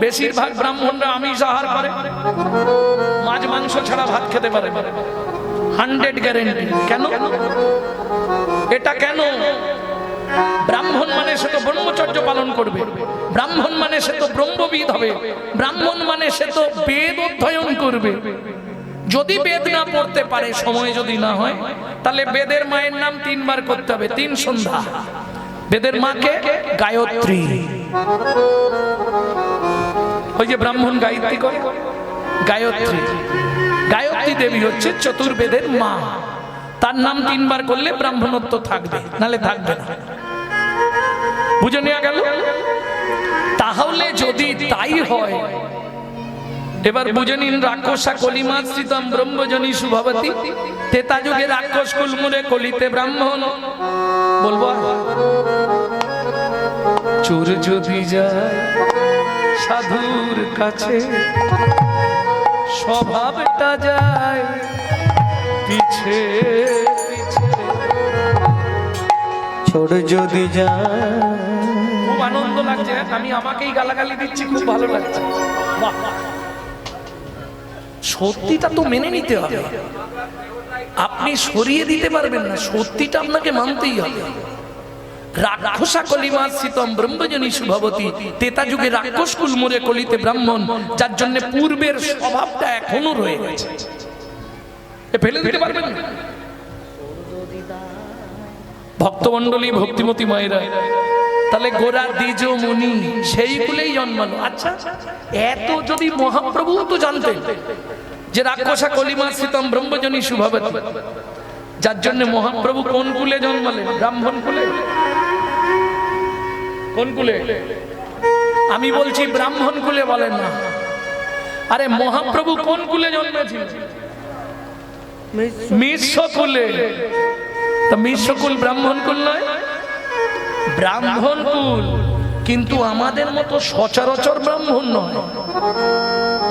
বেশিরভাগ ব্রাহ্মণরা আমিষ আহার করে, মাছ মাংস ছাড়া ভাত খেতে পারে 100 গ্যারেন্টি। কেন এটা কেন? ব্রাহ্মণ মানে সে তো ব্রহ্মচর্য পালন করবে, ব্রাহ্মণ মানে সে তো ব্রহ্মবিদ হবে, ব্রাহ্মণ মানে সে তো বেদ অধ্যয়ন করবে। যদি বেদ না পড়তে পারে, সময় যদি না হয়, তাহলে বেদের মায়ের নাম 3 বার করতে হবে, 3 সন্ধ্যা। বেদের মাকে গায়ত্রী, ওই যে ব্রাহ্মণ গায়ত্রী করে, গায়ত্রী, গায়ত্রী দেবী হচ্ছে চতুর্বেদের মা। তার নাম 3 বার করলে ব্রাহ্মণত্ব থাকবে, নালে থাকবে না। বুঝে নেওয়া গেল? তাহলে যদি তাই হয়, এবার বুঝে নিন, রাক্ষসা কলিমাশ্রিতম ব্রহ্মজনী শুভবতী, তেতা যুগে রাক্ষস কুলমুরে কলিতে ব্রাহ্মণ। বলবো চোর যদি যায় সাধুর কাছে, স্বভাবটা যায় পিছে পিছে। চোর যদি যায়, খুব আনন্দ লাগছে, আমি আমাকেই গালাগালি দিচ্ছি, খুব ভালো লাগছে। বাহ, সত্যিটা তো মেনে নিতে হবে, আপনি সরিয়ে দিতে পারবেন না, সত্যিটা আপনাকে মানতেই হবে। রাক্ষসা কলিমাশ্রিতম ব্রহ্মজনী শুভবতী, তেতা যুগে রাক্ষস কুলমুরে কলিতে ব্রাহ্মণ, যার জন্য পূর্বের স্বভাবটা এখনো রয়ে গেছে, ফেলে দিতে পারবেন না। ভক্তমন্ডলী, ভক্তিমতী মায়েরা, তাহলে গোরা দ্বিজ মুনি সেইগুলোই জন্মালো। আচ্ছা, এত যদি মহাপ্রভু তো জানতেন যে রাক্ষসা কলিমাশ্রিতম ব্রহ্মজনী শুভবতী, যার জন্য মহাপ্রভু কোন কুলে জন্মালেন? ব্রাহ্মণ কুলে। কোন কুলে? আমি বলছি ব্রাহ্মণ কুলে, বলেন না। আরে মহাপ্রভু কোন কুলে জন্মেছিলেন? মিশ্র কুলে। তা মিশ্র কুল ব্রাহ্মণ কুল নয়? ব্রাহ্মণ কুল, কিন্তু আমাদের মতো সচরাচর ব্রাহ্মণ নয়,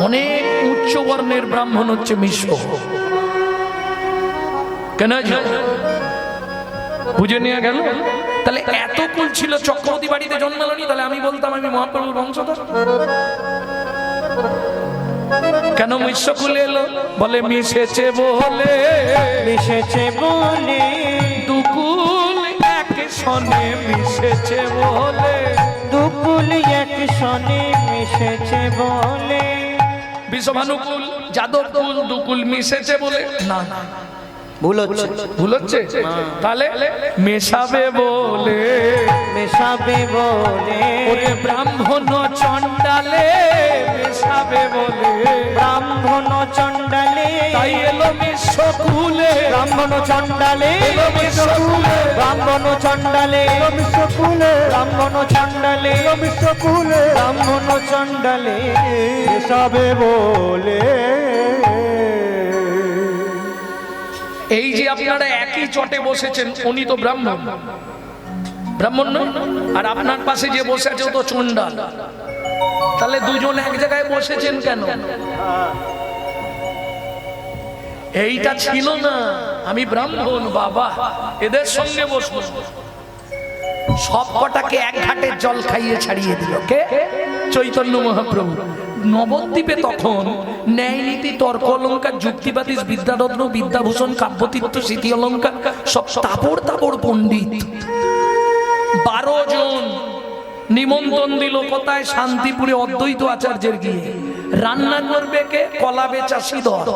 অনেক উচ্চ বর্ণের ব্রাহ্মণ হচ্ছে মিশ্র। কেন? বুঝে নিয়ে গেল? তাহলে এত কুল ছিল, চক্রবর্তী বাড়িতে জন্মালনি, তাহলে আমি বলতাম আমি মহাপ্রভুর বংশধর। কেন মিশ্র কুলে এলো? বলে মিশেছে বলে, মিশেছে বলে, দুকুল এক সনে মিশেছে বলে, দুকুল এক সনে মিশেছে বলে। বিষভানুকুল, যাদবকুল, দুকুল মিশেছে বলে। না না, ভুল হচ্ছে, ভুল হচ্ছে। তাহলে মেশাবে বলে, মেশাবে বলে, ওরে ব্রাহ্মণ চণ্ডালে মেশাবে বলে, ব্রাহ্মণ চণ্ডালে, তাই এলো মিশ্র কুলে, ব্রাহ্মণ চণ্ডালে, এলো মিশ্র কুলে, ব্রাহ্মণ চণ্ডালে, মিশ্র কুলে, ব্রাহ্মণ চণ্ডালে, মিশ্র কুলে, ব্রাহ্মণ চণ্ডালে মেশাবে বলে। এই যে আপনারা একই চটে বসেছেন, উনি তো ব্রাহ্মণ, ব্রাহ্মণ নয়, আর আপনার পাশে যে বসে আছে ও তো চণ্ডাল। তাহলে দুজন এক জায়গায় বসেছেন কেন? এইটা ছিল না, আমি ব্রাহ্মণ বাবা, এদের সঙ্গে বসবো। সব কটাকে এক ঘাটের জল খাইয়ে ছাড়িয়ে দিল কে? চৈতন্য মহাপ্রভু। নবদ্বীপে তখন ন্যায় নীতি, তর্ক অলঙ্কার, যুক্তিবাদী, বিদ্যারত্ন, বিদ্যাভূষণ, কাব্যতীর্থ, স্মৃতি অলঙ্কার সব তাপড় তাপড় পণ্ডিত 12 জন নিমন্ত্রণ দিল কোথায়? শান্তিপুরে অদ্বৈত আচার্যের গিয়ে। রান্না করবে কে? কলা বেচা শ্রীধর।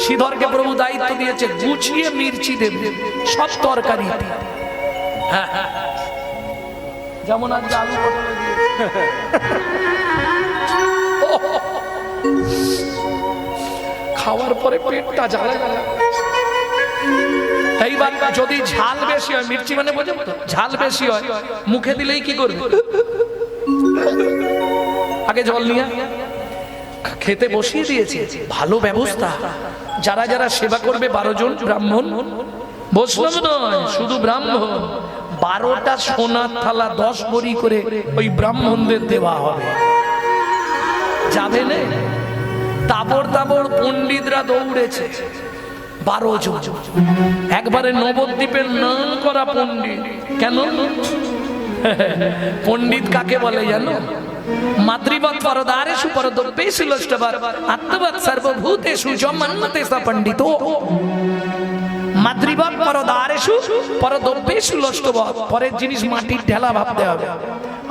শ্রীধরকে প্রভু দায়িত্ব দিয়েছে, গুছিয়ে মির্চি দেবে সব তরকারি। হ্যাঁ, যেমন আজকে আলু পটল দিয়েছে। খাওয়ার পরে পেটটা জ্বালা জ্বালা। এইবার যদি ঝাল বেশি হয়, মির্চি মানে বোঝো তো, ঝাল বেশি হয়, মুখে দিলেই কি করবে? আগে জল নিয়ে খেতে বসিয়ে দিয়েছে, ভালো ব্যবস্থা। যারা যারা সেবা করবে 12 জন ব্রাহ্মণ, বৈষ্ণব নয়, শুধু ব্রাহ্মণ। 12টা সোনার থালা 10 ভরি করে ওই ব্রাহ্মণদের দেওয়া হবে। যাবে না? তাবড় তাবড় পণ্ডিতরা দৌড়েছে, 12 জন একবারে নবদ্বীপের নাম করা পণ্ডিত। কেন? পণ্ডিত কাকে বলে জানো? মাতৃবৎ পরদারেষু পরদ্রব্যেষু লোষ্টবৎ আত্মবৎ সর্বভূতেষু যমন্মতে স পণ্ডিতো। মাতৃবৎ পরদারেষু পরদ্রব্যেষু লোষ্টবৎ, পরের জিনিস মাটির ঢেলা ভাবতে হবে।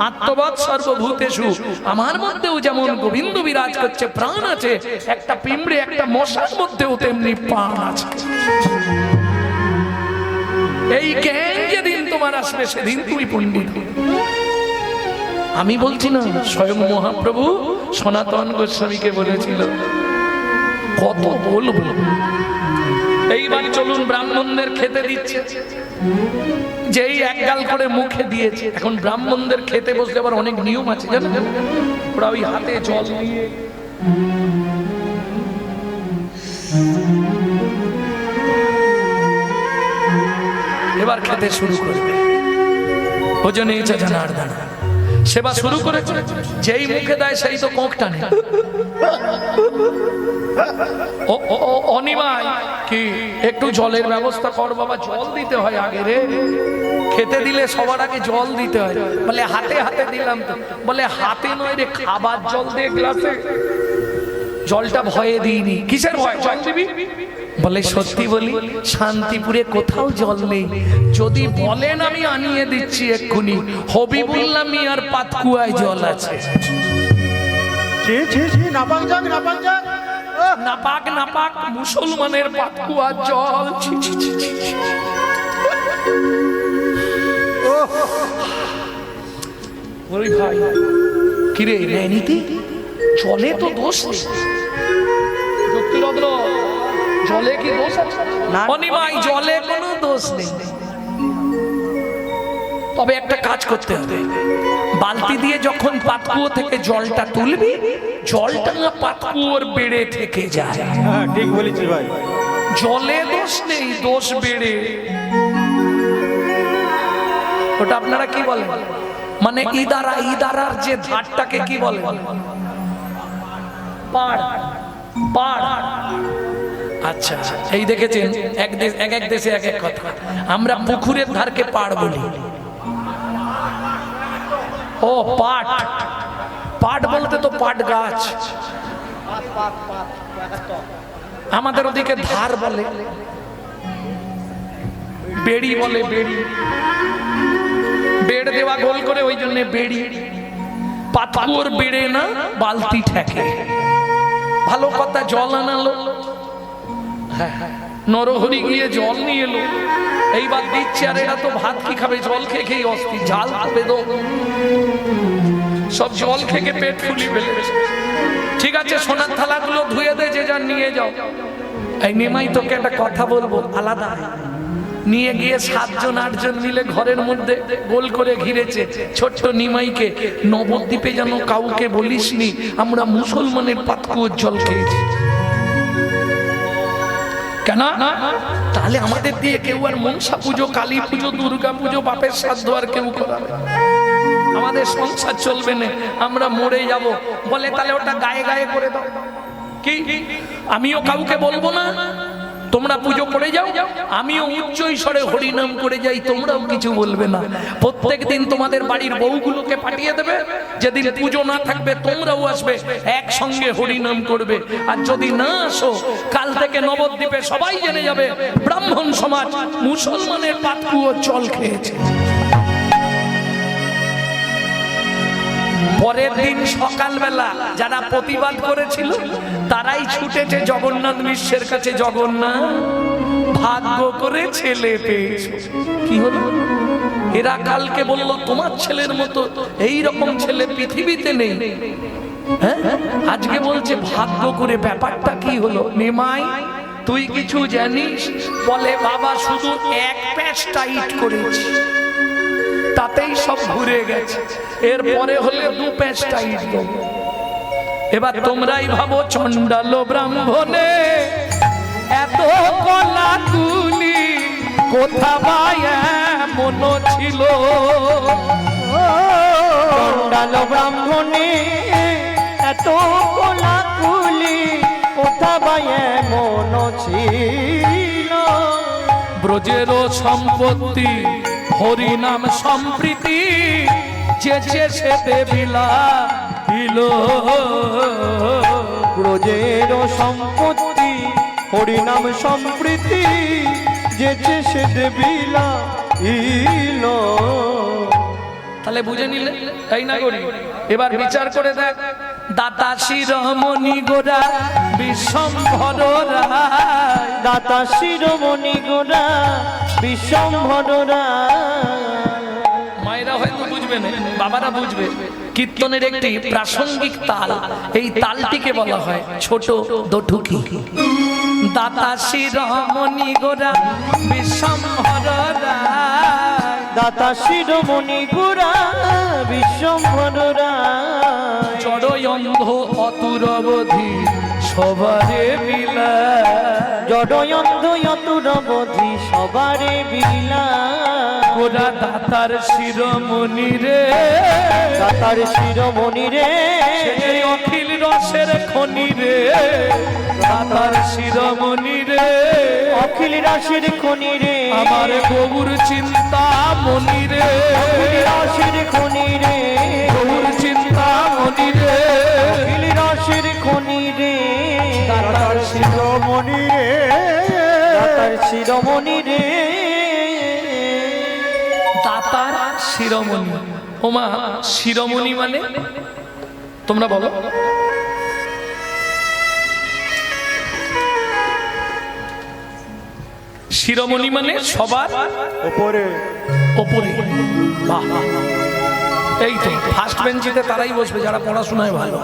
আত্মবৎ সর্বভূতেষু, আমার মধ্যেও যেমন গোবিন্দ বিরাজ করছে, প্রাণ আছে, একটা পিঁমড়ে একটা মশার মধ্যেও তেমনি প্রাণ আছে। এই জ্ঞান যেদিন তোমার আসবে সেদিন তুমি পণ্ডিত। আমি বলছি না, স্বয়ং মহাপ্রভু সনাতন গোস্বামীকে বলেছিল। কত বলবো। এইবার চলুন, ব্রাহ্মণদের খেতে দিচ্ছে, যেই এক গাল করে মুখে দিয়েছে। এখন ব্রাহ্মণদের খেতে বসলে আবার অনেক নিয়ম আছে জানেন, ওরা ওই হাতে জল নিয়ে এবার খেতে শুরু করবে। ভোজনে জনার্দন সেবা শুরু করেছে, যেই মুখে দেয় সেই তো কোঁক টানে। অনিমাই কি একটু জলের ব্যবস্থা কর বাবা, জল দিতে হয় আগে রে, খেতে দিলে সবার আগে জল দিতে হয়। বলে হাতে হাতে দিলাম তো, বলে হাতে নয় রে, খাবার জল দে গ্লাসে। জলটা ভয়ে দিইনি। কিসের ভয়? জল দিবি? বলে সত্যি বলি, শান্তিপুরে কোথাও জল নেই, যদি বলেন আমি আনিয়ে দিচ্ছি এক্ষুনি। হবিবুল্লাহ মিয়ার পাতকুয়ায় জল আছে। নাপাক নাপাক মুসলমানের পাতকুয়ার জল। ওরে ভাই, কিরে নীতি, জলে তো দোষ নেই। যুক্তিরত্ন, জলে কি দোষ আছে? অনিমাই, জলে কোনো দোষ নেই, তবে একটা কাজ করতে হবে। বালতি দিয়ে যখন পাতকুয়ো থেকে জলটা তুলবি, জলটা না পাতকুয়োর বেড়ে থেকে যায়। হ্যাঁ ঠিক বলেছি ভাই, জলে দোষ নেই, দোষ বেড়ে। ওটা আপনারা কি বলেন? মানে ইদারা, ইদারার যে ধারটাকে কি বলে? পাড়। পাড়। আচ্ছা, এই দেখেছেন এক এক দেশে এক এক কথা। আমরা পুকুরের ধারকে পাড় বলি। ও পাট, পাট বলতে তো পাট গাছ। আমাদের ওদিকে ধার বলে, বেড়ি বলে, বেড়ি। বেড় দেওয়া গোল করে, ওই জন্য বেড়ি। পাতকুয়োর বেড়ে না, বালতি ঠেকে। ভালো কথা, জল আনালো, নরহরি গিয়ে জল নিয়ে এলো, এইবার দিচ্ছে। আর এরা তো ভাত কি খাবে, জল খেয়ে খেয়ে অস্থির। ঝাল বেদো সব জল খেয়ে পেট ফুলি ফেলেছে। ঠিক আছে, সোনার থালাগুলো ধুয়ে দে, যে যার নিয়ে যাও। এই নিমাই তোকে একটা কথা বলবো, আলাদা নিয়ে গিয়ে 7 জন 8 জন মিলে ঘরের মধ্যে গোল করে ঘিরেছে ছোট্ট নিমাইকে। নবদ্বীপে যেন কাউকে বলিসনি আমরা মুসলমানের পাতকুয়োর জল খেয়েছি। কেন? তাহলে আমাদের দিয়ে কেউ আর মনসা পুজো, কালী পুজো, দুর্গা পুজো, বাপের শ্রাদ্ধ আর কেউ করাবে? আমাদের সংসার চলবে না, আমরা মরে যাব। বলে তাহলে ওটা গায়ে গায়ে করে দাও। কি? আমিও কাউকে বলবো না, তোমরা পুজো করে যাও, আমিও উচ্চ ঈশ্বরে হরিনাম করে যাই, তোমরাও কিছু বলবে না। প্রত্যেক দিন তোমাদের বাড়ির বউগুলোকে পাঠিয়ে দেবে, যেদিন পুজো না থাকবে তোমরাও আসবে, একসঙ্গে হরিনাম করবে। আর যদি না আসো, কাল থেকে নবদ্বীপে সবাই জেনে যাবে ব্রাহ্মণ সমাজ মুসলমানের পাতকুয়োর জল খেয়েছে। পরের দিন সকালবেলা যারা প্রতিবাদ করেছিল তারাই ছুটেছে জগন্নাথ মিশ্রের কাছে। জগন্নাথ, ভাগ্য করে ছেলে পেয়েছে। কি হলো? এরা কালকে বলল তোমার ছেলের মতো এই রকম ছেলে পৃথিবীতে নেই। হ্যাঁ, আজকে বলছে ভাগ্য করে। ব্যাপারটা কি হলো? নিমাই, তুই কিছু জানিস? বলে বাবা, শুধু এক প্যাচ টাইট করেছি, তাতেই সব ঘুরে গেছে। এরপরে হলে 2 প্যাচ টাইট দেবো। এবার তোমরাই ভাবো, চণ্ডাল ব্রাহ্মণে এত কলাকুলি কোথা মন ছিল? চণ্ডাল ব্রাহ্মণে এত কলাকুলি কোথা মন ছিল? ব্রজের সম্পত্তি, হরিনাম সম্প্রীতি, যে সে দেবিলা দিল ব্রজের সম্পত্তি হরিনাম সম্প্রীতি যেচে সে দেবিলা ইল। তাহলে বুঝে নিলে তাই না করি। এবার বিচার করে দেখ, দাতা শিরোমণি গোরা বিশ্বম্ভর রায়, দাতা শিরোমণি গোরা বিশ্বম্ভর রায়। মায়েরা হয়তো বুঝবে না, বাবারা বুঝবে। কীর্তনের একটি প্রাসঙ্গিক তাল, এই তালটিকে বলা হয় ছোট দঠুকি। দাতা শিরোমণি গোরা বিশ্বম্ভর রায়, দাতা শিরোমণি গোরা বিশ্বম্ভর রায়। জড় অন্ধ অতুরবধি সবারে বিলা, জড় অন্ধ অতুরবধি সবারে বিলা। গোরা দাতার শিরোমণি রে, দাতার শিরোমণি রে, সে অখিল রসের খনি রে, দাতার শিরোমণি রে, অখিল রাশের খনি রে, আমার গৌর চিন্তা মনি রে, অখিল রাশের খনি রে, গৌর চিন্তা মনি রে, অখিল রাশের খনি রে, দাতার শিরোমণি রে, দাতার শিরোমণি রে। দাতার শিরোমণি। ওমা শিরোমণি মানে তোমরা বলো। শিরোমণি মানে সবার উপরে ওপরে। বাহ, এই তো ফার্স্ট বেঞ্চিতে তারাই বসবে যারা পড়াশোনায় ভালো।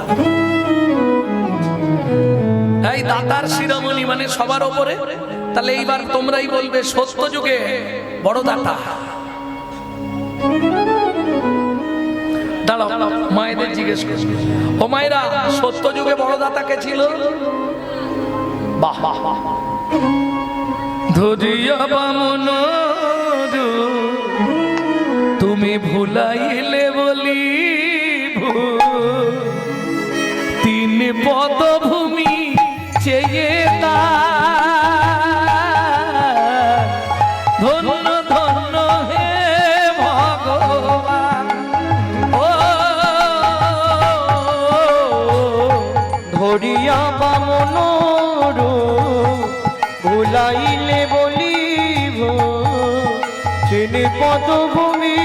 এই দাতার শিরোমণি মানে সবার ওপরে। তাহলে এইবার তোমরাই বলবে সত্য যুগে বড় দাতা। দাঁড়াও, মায়েদের জিজ্ঞেস করো, ও মায়েরা সত্য যুগে বড় দাতা কে ছিল? বাহ বাহ বাহ। ধরিয়া বামন তুমি ভুলাইলে বলি, তিন পদভূমি চেয়ে ধন্য ধন্য হে ভগবান। ও ধরিয়া বামন ভুলাইলে বলিব, তিন পদভূমি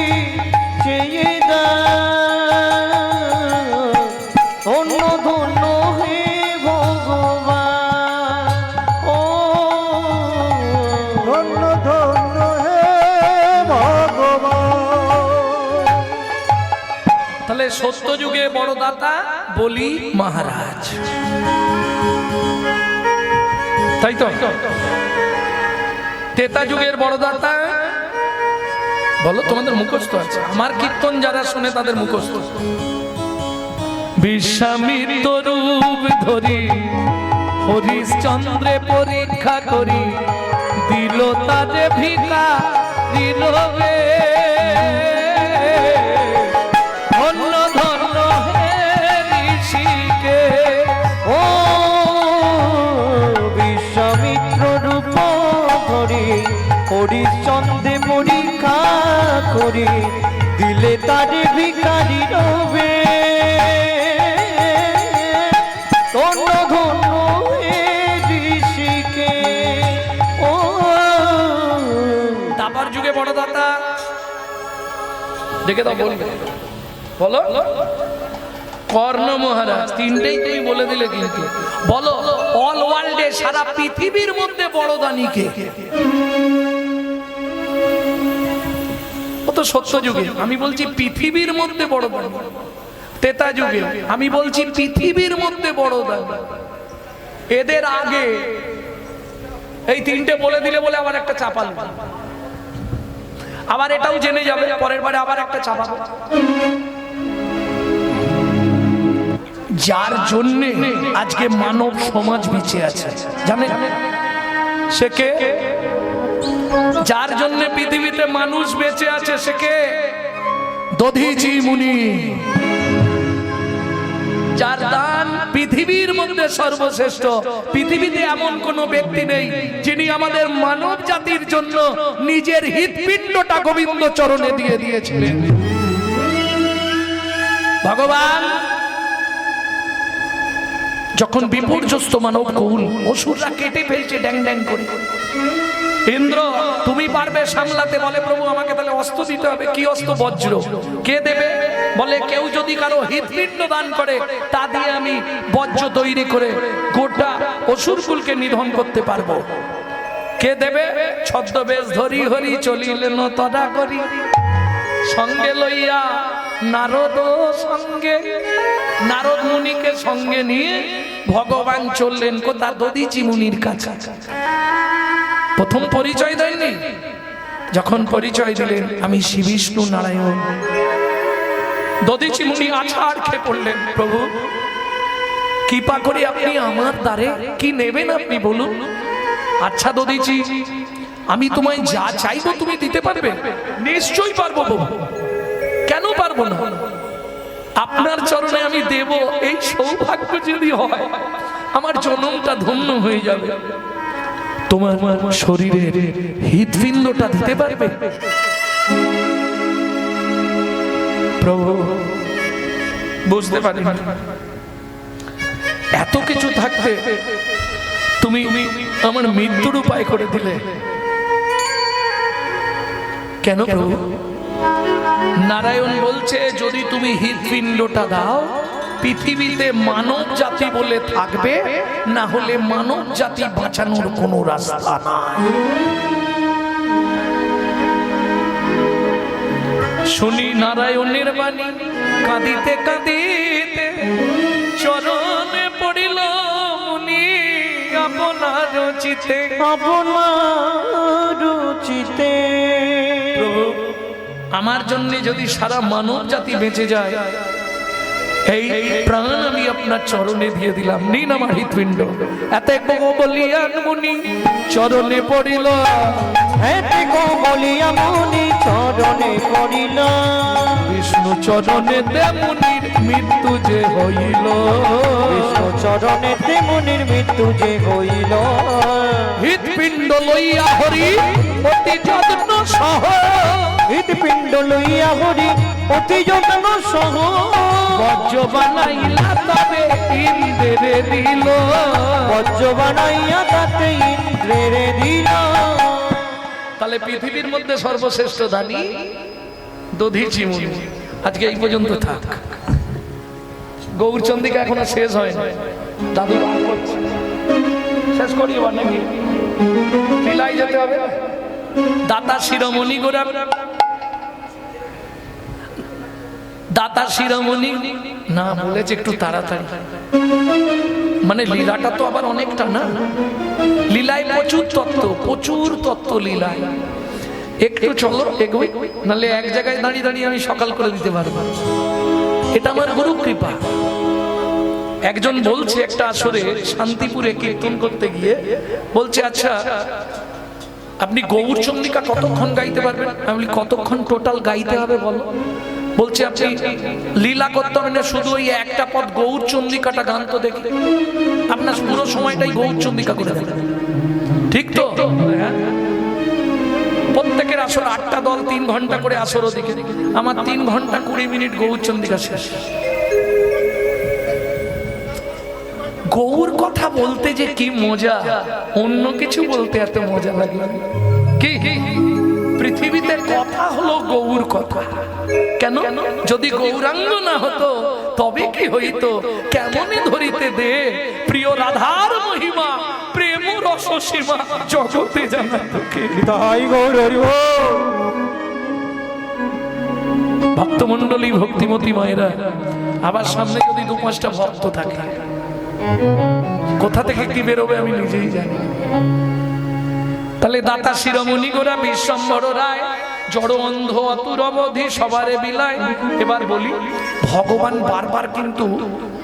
চেয়ে ধন্য ধন্য হে ভগবান। ও ধন্য ধন্য হে ভগবান। তাহলে সত্য যুগে বড় দাতা বলি মহারাজ, তাই তো? ত্রেতা যুগের বড় দাতা বলো, তোমাদের মুখস্থ আছে, আমার কীর্তন যারা শুনে তাদের মুখস্থ। বিশ্বামিত্র রূপ ধরি হরিশ্চন্দ্রে পরীক্ষা করি, দিল তাদের ভিকা দিল রে, ধন্য ধন্য হে ঋষিকে। ও বিশ্বামিত্র রূপ ধরি হরিশ্চন্দ্রে পরীক্ষা করি, দিলে তারে ভিখারি রবে, ধন্য ধন্য হে ঋষিকে। ও দাবার যুগে বড় দাতা দেখে দাও, বলবে বলো। কর্ণ মহারাজ, তিনটেই তুমি বলে দিলে, কিন্তু বলো অল ওয়ার্ল্ডে সারা পৃথিবীর মধ্যে বড় দানি কে? ও তো সত্য যুগে, আমি বলছি পৃথিবীর মধ্যে বড় দানি। ত্রেতা যুগে আমি বলছি পৃথিবীর মধ্যে বড় দানি। এদের আগে এই তিনটে বলে দিলে বলে আবার একটা চাপাল, আবার এটাও জেনে যাবে, পরের বারে আবার একটা চাপাবো। যার জন্য আজকে মানব সমাজ বেঁচে আছে জানেন সে কে? যার জন্য পৃথিবীতে মানুষ বেঁচে আছে সে কে? দধিচি মুনি। যার দান পৃথিবীর মধ্যে সর্বশ্রেষ্ঠ। পৃথিবীতে এমন কোন ব্যক্তি নেই যিনি আমাদের মানব জাতির জন্য নিজের হৃৎপিণ্ডটা গোবিন্দ চরণে দিয়ে দিয়েছিলেন। ভগবান যখন বিপর্যস্ত মানব কুল অসুররা কেটে ফেলছে ড্যাং ড্যাং করে, ইন্দ্র তুমি পারবে সামলাতে? বলে প্রভু আমাকে তাহলে অস্ত্র দিতে হবে। কি অস্ত্র? বজ্র। কে দেবে? বলে কেউ যদি কারো হৃৎপিণ্ড দান করে তা দিয়ে আমি বজ্র তৈরি করে গোটা অসুরকুলকে নিধন করতে পারবো। কে দেবে? ছদ্মবেশ ধরি হরি চলিলেন তদা করি, সঙ্গে লইয়া নারদ সঙ্গে, নারদ মুনিকে সঙ্গে নিয়ে ভগবান চললেন কোথা? দধিচি মুনির কাছে। প্রথম পরিচয় দেননি, যখন পরিচয় দিলেন আমি শ্রী বিষ্ণু নারায়ণ, দধিচি মুনি আছাড় খেয়ে পড়লেন, প্রভু কৃপা করে আপনি আমার দ্বারে কি নেবেন আপনি বলুন। আচ্ছা দধিচি, আমি তোমায় যা চাইবো তুমি দিতে পারবে? নিশ্চয়ই পারবো প্রভু, কেন পারবো না? আপনার চরণে আমি দেব, এই সৌভাগ্য যদি হয় আমার জন্মটা ধন্য হয়ে যাবে। তোমার শরীরের হৃৎপিণ্ডটা দিতে পারবে? প্রভু বুঝতে পারি এত কিছু থাকতে তুমি আমার মৃত্যুর উপায় করে দিলে কেন প্রভু? নারায়ণ বলছে যদি তুমি হৃৎপিণ্ডটা দাও পৃথিবীতে মানব জাতি বলে থাকবে, না হলে মানব জাতি বাঁচানোর কোনো রাস্তা নাই। শুনি নারায়ণের বাণী, কাঁদিতে কাঁদিতে চরণে পড়িল মুনি আপনার চিতে, আপনার চিতে। প্রভু আমার জন্য যদি সারা মানব জাতি বেঁচে যায়, এই প্রাণ আমি আপনার চরণে দিয়ে দিলাম, নিন আমার হৃৎপিণ্ড। এত বলিয়া মুনি চরণে পড়িল, এত বলিয়া মুনি চরণে পড়িল, বিষ্ণু চরণে দে মুনির মৃত্যু যে হইল, বিষ্ণু চরণে দে মুনির মৃত্যু যে হইল। হৃৎপিণ্ড লইয়া হরি অতি যত্ন সহ, হৃৎপিণ্ড লইয়া হরি অতি যত্ন সহ, বজ্র বানাইলা তবে ইন্দ্রে দিল, বজ্র বানাইয়া তাতে ইন্দ্রে দিল। তাহলে পৃথিবীর মধ্যে সর্বশ্রেষ্ঠ দানি দধিচি মুনি। আজকে এই পর্যন্ত থাক, গৌরচন্দিকা এখনো শেষ হয় না, দাদু শেষ করি এবার নাকি লীলাই যেতে হবে। দাতা শিরোমণি গোরা, দাতা শিরোমণি না বলেছে একটু তাড়াতাড়ি, মানে লীলাটা তো আবার অনেকটা না, লীলায় প্রচুর তত্ত্ব লীলায়। একটু চলো এগোই, নাহলে এক জায়গায় দাঁড়িয়ে দাঁড়িয়ে আমি সকাল করে দিতে পারবো। এটা আমার গুরু কৃপা। একজন বলছে একটা আসরে শান্তিপুরে কীর্তন করতে গিয়ে বলছে, আচ্ছা আপনি গৌরচন্দিকা কতক্ষণ গাইতে পারবেন? আমি বলি কতক্ষণ টোটাল গাইতে হবে বলো? বলছে আপনি লীলা করতে হবে না, শুধু ওই একটা পদ গৌরচন্দিকাটা গান তো দেখি, আপনার পুরো সময়টাই গৌরচন্দিকা করে দেবেন, ঠিক তো? প্রত্যেকের আসর 8টা দল 3 ঘন্টা করে আসর, ওদিকে আমার 3 ঘন্টা 20 মিনিট গৌরচন্দিকা শেষ। গৌর কথা বলতে যে কি মজা, অন্য কিছু বলতে এত মজা লাগে কি? পৃথিবীতে কথা হলো গৌর কথা। কেন? যদি গৌরাঙ্গ না হতো তবে কি হইতো? কেমনে ধরিতে দে প্রিয় রাধার মহিমা, প্রেম রস সীমা জগতে জানা তোকে। তাই গৌর হরি বল। ভক্তমণ্ডলী ভক্তিমতী মায়েরা, আবার সামনে যদি 2-5টা ভক্ত থাকে, কোথা থেকে কি বেরোবে আমি নিজেই জানি। তাহলে দাতা শিরোমণি গোরা বিশ্বম্বর রায়, জড় অন্ধ অতুর অবধি সবারে বিলায়। এবার বলি, ভগবান বারবার কিন্তু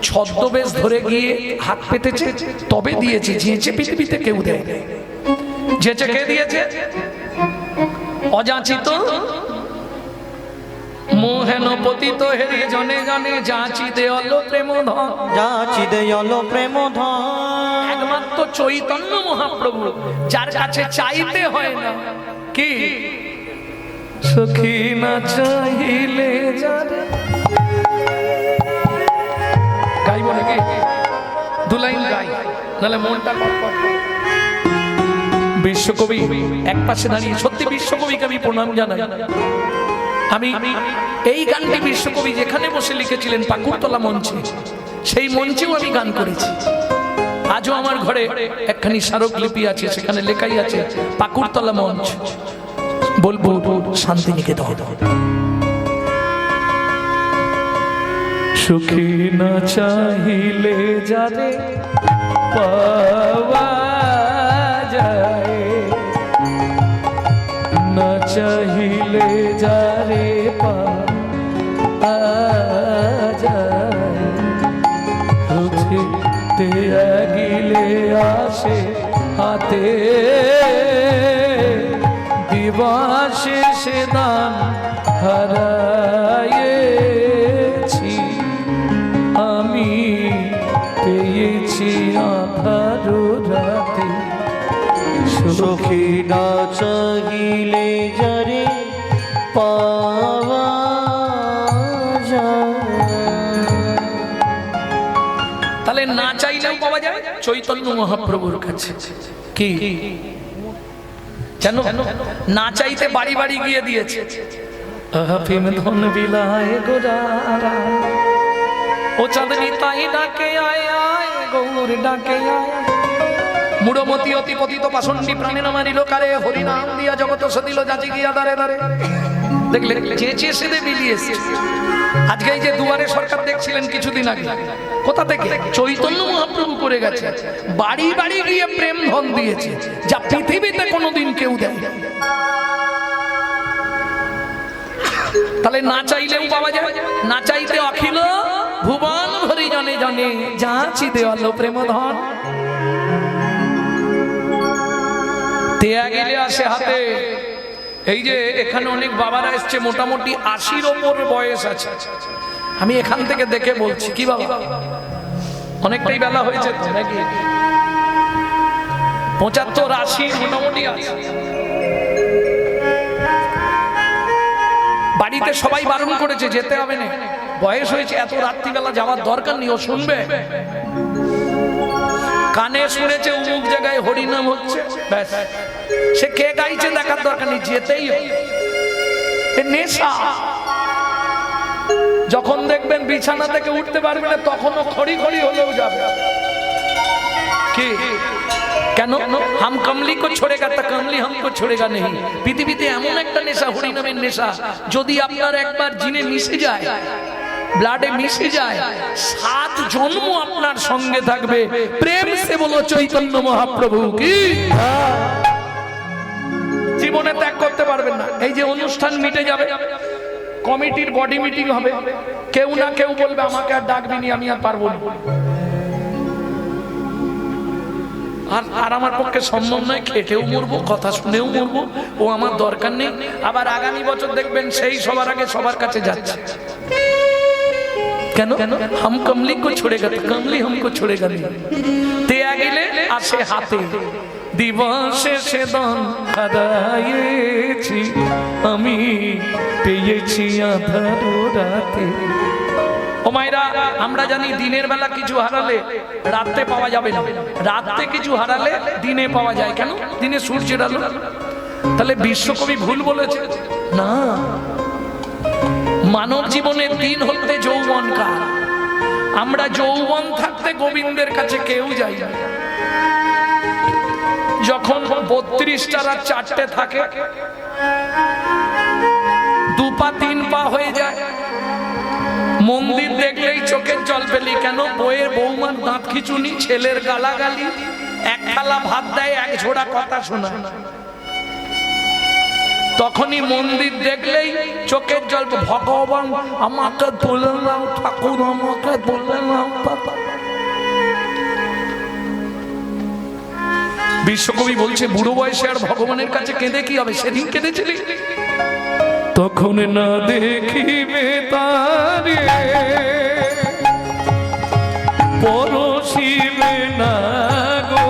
ছদ্মবেশ ধরে গিয়ে হাত পেতেছে তবে দিয়েছে, যেচে পৃথিবীতে কেউ দেয়, যেচে কে দিয়েছে? অযাচিত মোহেন পতিত হেরে জনে জনে যাচি দেয়ল প্রেম ধন, যাচি দেয়ল প্রেম ধন। একমাত্র চৈতন্য মহাপ্রভু যার কাছে চাইতে হয় না। কি সখী না চাইলে যারে গাইব নাকি? দু লাইন গাই, নাহলে মনটা কটকট করে। বিশ্বকবি এক পাশে দাঁড়িয়ে, সত্যি বিশ্বকবিকে আমি প্রণাম জানাই। আমি এই গানটি বিশ্বকবি যেখানে বসে লিখেছিলেন পাকুড়তলা মঞ্চে, সেই মঞ্চেও আমি গান করেছি। আজও আমার ঘরে একখানি স্মারকলিপি আছে, সেখানে লেখাই আছে পাকুড়তলা মঞ্চ, বোলপুর শান্তিনিকেতন। সুখী না চাহিলে যারে পাওয়া যায়, না চাহিলে যারে পাওয়া যায়, রুচিতে গিলে আসে হাতে, দিবাসে সে দান হারায়েছি, আমি পেয়েছি আধার রাতে। সুখী না চাহিলে যারে পাওয়া যায়। তাহলে না চাইলেও পাওয়া যায় চৈতন্য মহাপ্রভুর কাছে। কি জানো, না চাইতে বাড়ি বাড়ি গিয়ে দিয়েছে। আফিম ধন বিলায় গোরারা, ও চাঁদনি তাই ডাকে আয় আয়, গৌর ডাকে আয়। মুড়মতি অতি পতিত পাষণ্ডী প্রাণে নামারিল কারে, হরি নাম দিয়া জগত সদিল যাচি গিয়া দারে দারে। দেখলে চেঁচে সেদে বিলিয়েছে। আজকে এই যে দুয়ারে সরকার দেখছিলেন কিছুদিন আগে, কোথা থেকে? চৈতন্য মহাপ্রভু করে গেছে, বাড়ি বাড়ি গিয়ে প্রেম ধন দিয়েছে, যা পৃথিবীতে কোনোদিন কেউ দেয়। তাহলে না চাইলেও পাওয়া যায়, না চাইতে অখিল ভুবন ভরি জনে জনে, যাচি দেওয়াল প্রেম ধন। দেয়া গেলে আসে হাতে। এই যে এখানে অনেক বাবারা এসছে, মোটামুটি 80-র ওপর বয়স আছে। আমি এখান থেকে দেখে বলছি, কি বাবা অনেকটাই বেলা হয়েছে তো নাকি? 75-80 মোটামুটি আছে। বাড়িতে সবাই বারণ করেছে যেতে হবে না, বয়স হয়েছে, এত রাত্রিবেলা যাওয়ার দরকার নেই, ও শুনবে। কানে শুনেছে অমুক জায়গায় হরিনাম হচ্ছে, ব্যাস সে কে গাইছে দেখার দরকার নেই, যেতেই নেশা। যখন দেখবেন বিছানা থেকে উঠতে পারবে না, তখনও খড়ি খড়ি হলেও যাবে। কি কেন? হাম কমলি কো ছোড়েগা তা কমলি হামকো ছোড়েগা নেই। পৃথিবীতে এমন একটা নেশা, হরিনামের নেশা, যদি আপনার একবার জিনে মিশে যায়, ব্লাডে মিশে যায়, 7 জন্ম আপনার সঙ্গে থাকবে। প্রেম সে বলো চৈতন্য মহাপ্রভু কি, জীবনে ত্যাগ করতে পারবেন না। এই যে অনুষ্ঠান মিটে যাবে, কমিটির বডি মিটিং হবে, কেউ না কেউ বলবে আমাকে আর ডাকবি নি, আমি আর পারবো না। আর আমার পক্ষে সম্ভব নয়, খেটেও মরবো, কথা শুনেও মরবো, ও আমার দরকার নেই। আবার আগামী বছর দেখবেন সেই সবার আগে সবার কাছে যাচ্ছে। কেন? হাম কমলি কো ছোড়েগা তো কমলি হামকো ছোড়েগা নেই। দেয়া গেলে আসে হাতে, দিবসে সে দান হারায়েছি, আমি পেয়েছি আধার রাতে। ও মায়েরা, আমরা জানি দিনের বেলা কিছু হারালে রাতে পাওয়া যাবে না, রাতে কিছু হারালে দিনে পাওয়া যায়। কেন? দিনে সূর্যের আলো। তাহলে বিশ্বকবি ভুল বলেছে না। মানব জীবনের দিন হতে যৌবন কাল, আমরা যৌবন থাকতে গোবিন্দের কাছে কেউ যাই না। যখন 32টা রাত 4টে থাকে, 2 পা 3 পা হয়ে যায়, মন্দির দেখলেই চোখের জল ফেলি। কেন? বইয়ের বৌমার দাঁত খিচুনি, ছেলের গালাগালি, এক থালা ভাত দেয়, এক ঝোড়া কথা শোনা। তখনই মন্দির দেখলেই চোখের জল। ভগবান আমাকে তুলে নাও, ঠাকুর আমাকে তুলে নাও। বিশ্বকবি বলছে বুড়ো বয়সে আর ভগবানের কাছে কেঁদে কি হবে? সেদিন কেঁদেছিলি, তখন না দেখিবে তারে, পরশিবে না গো,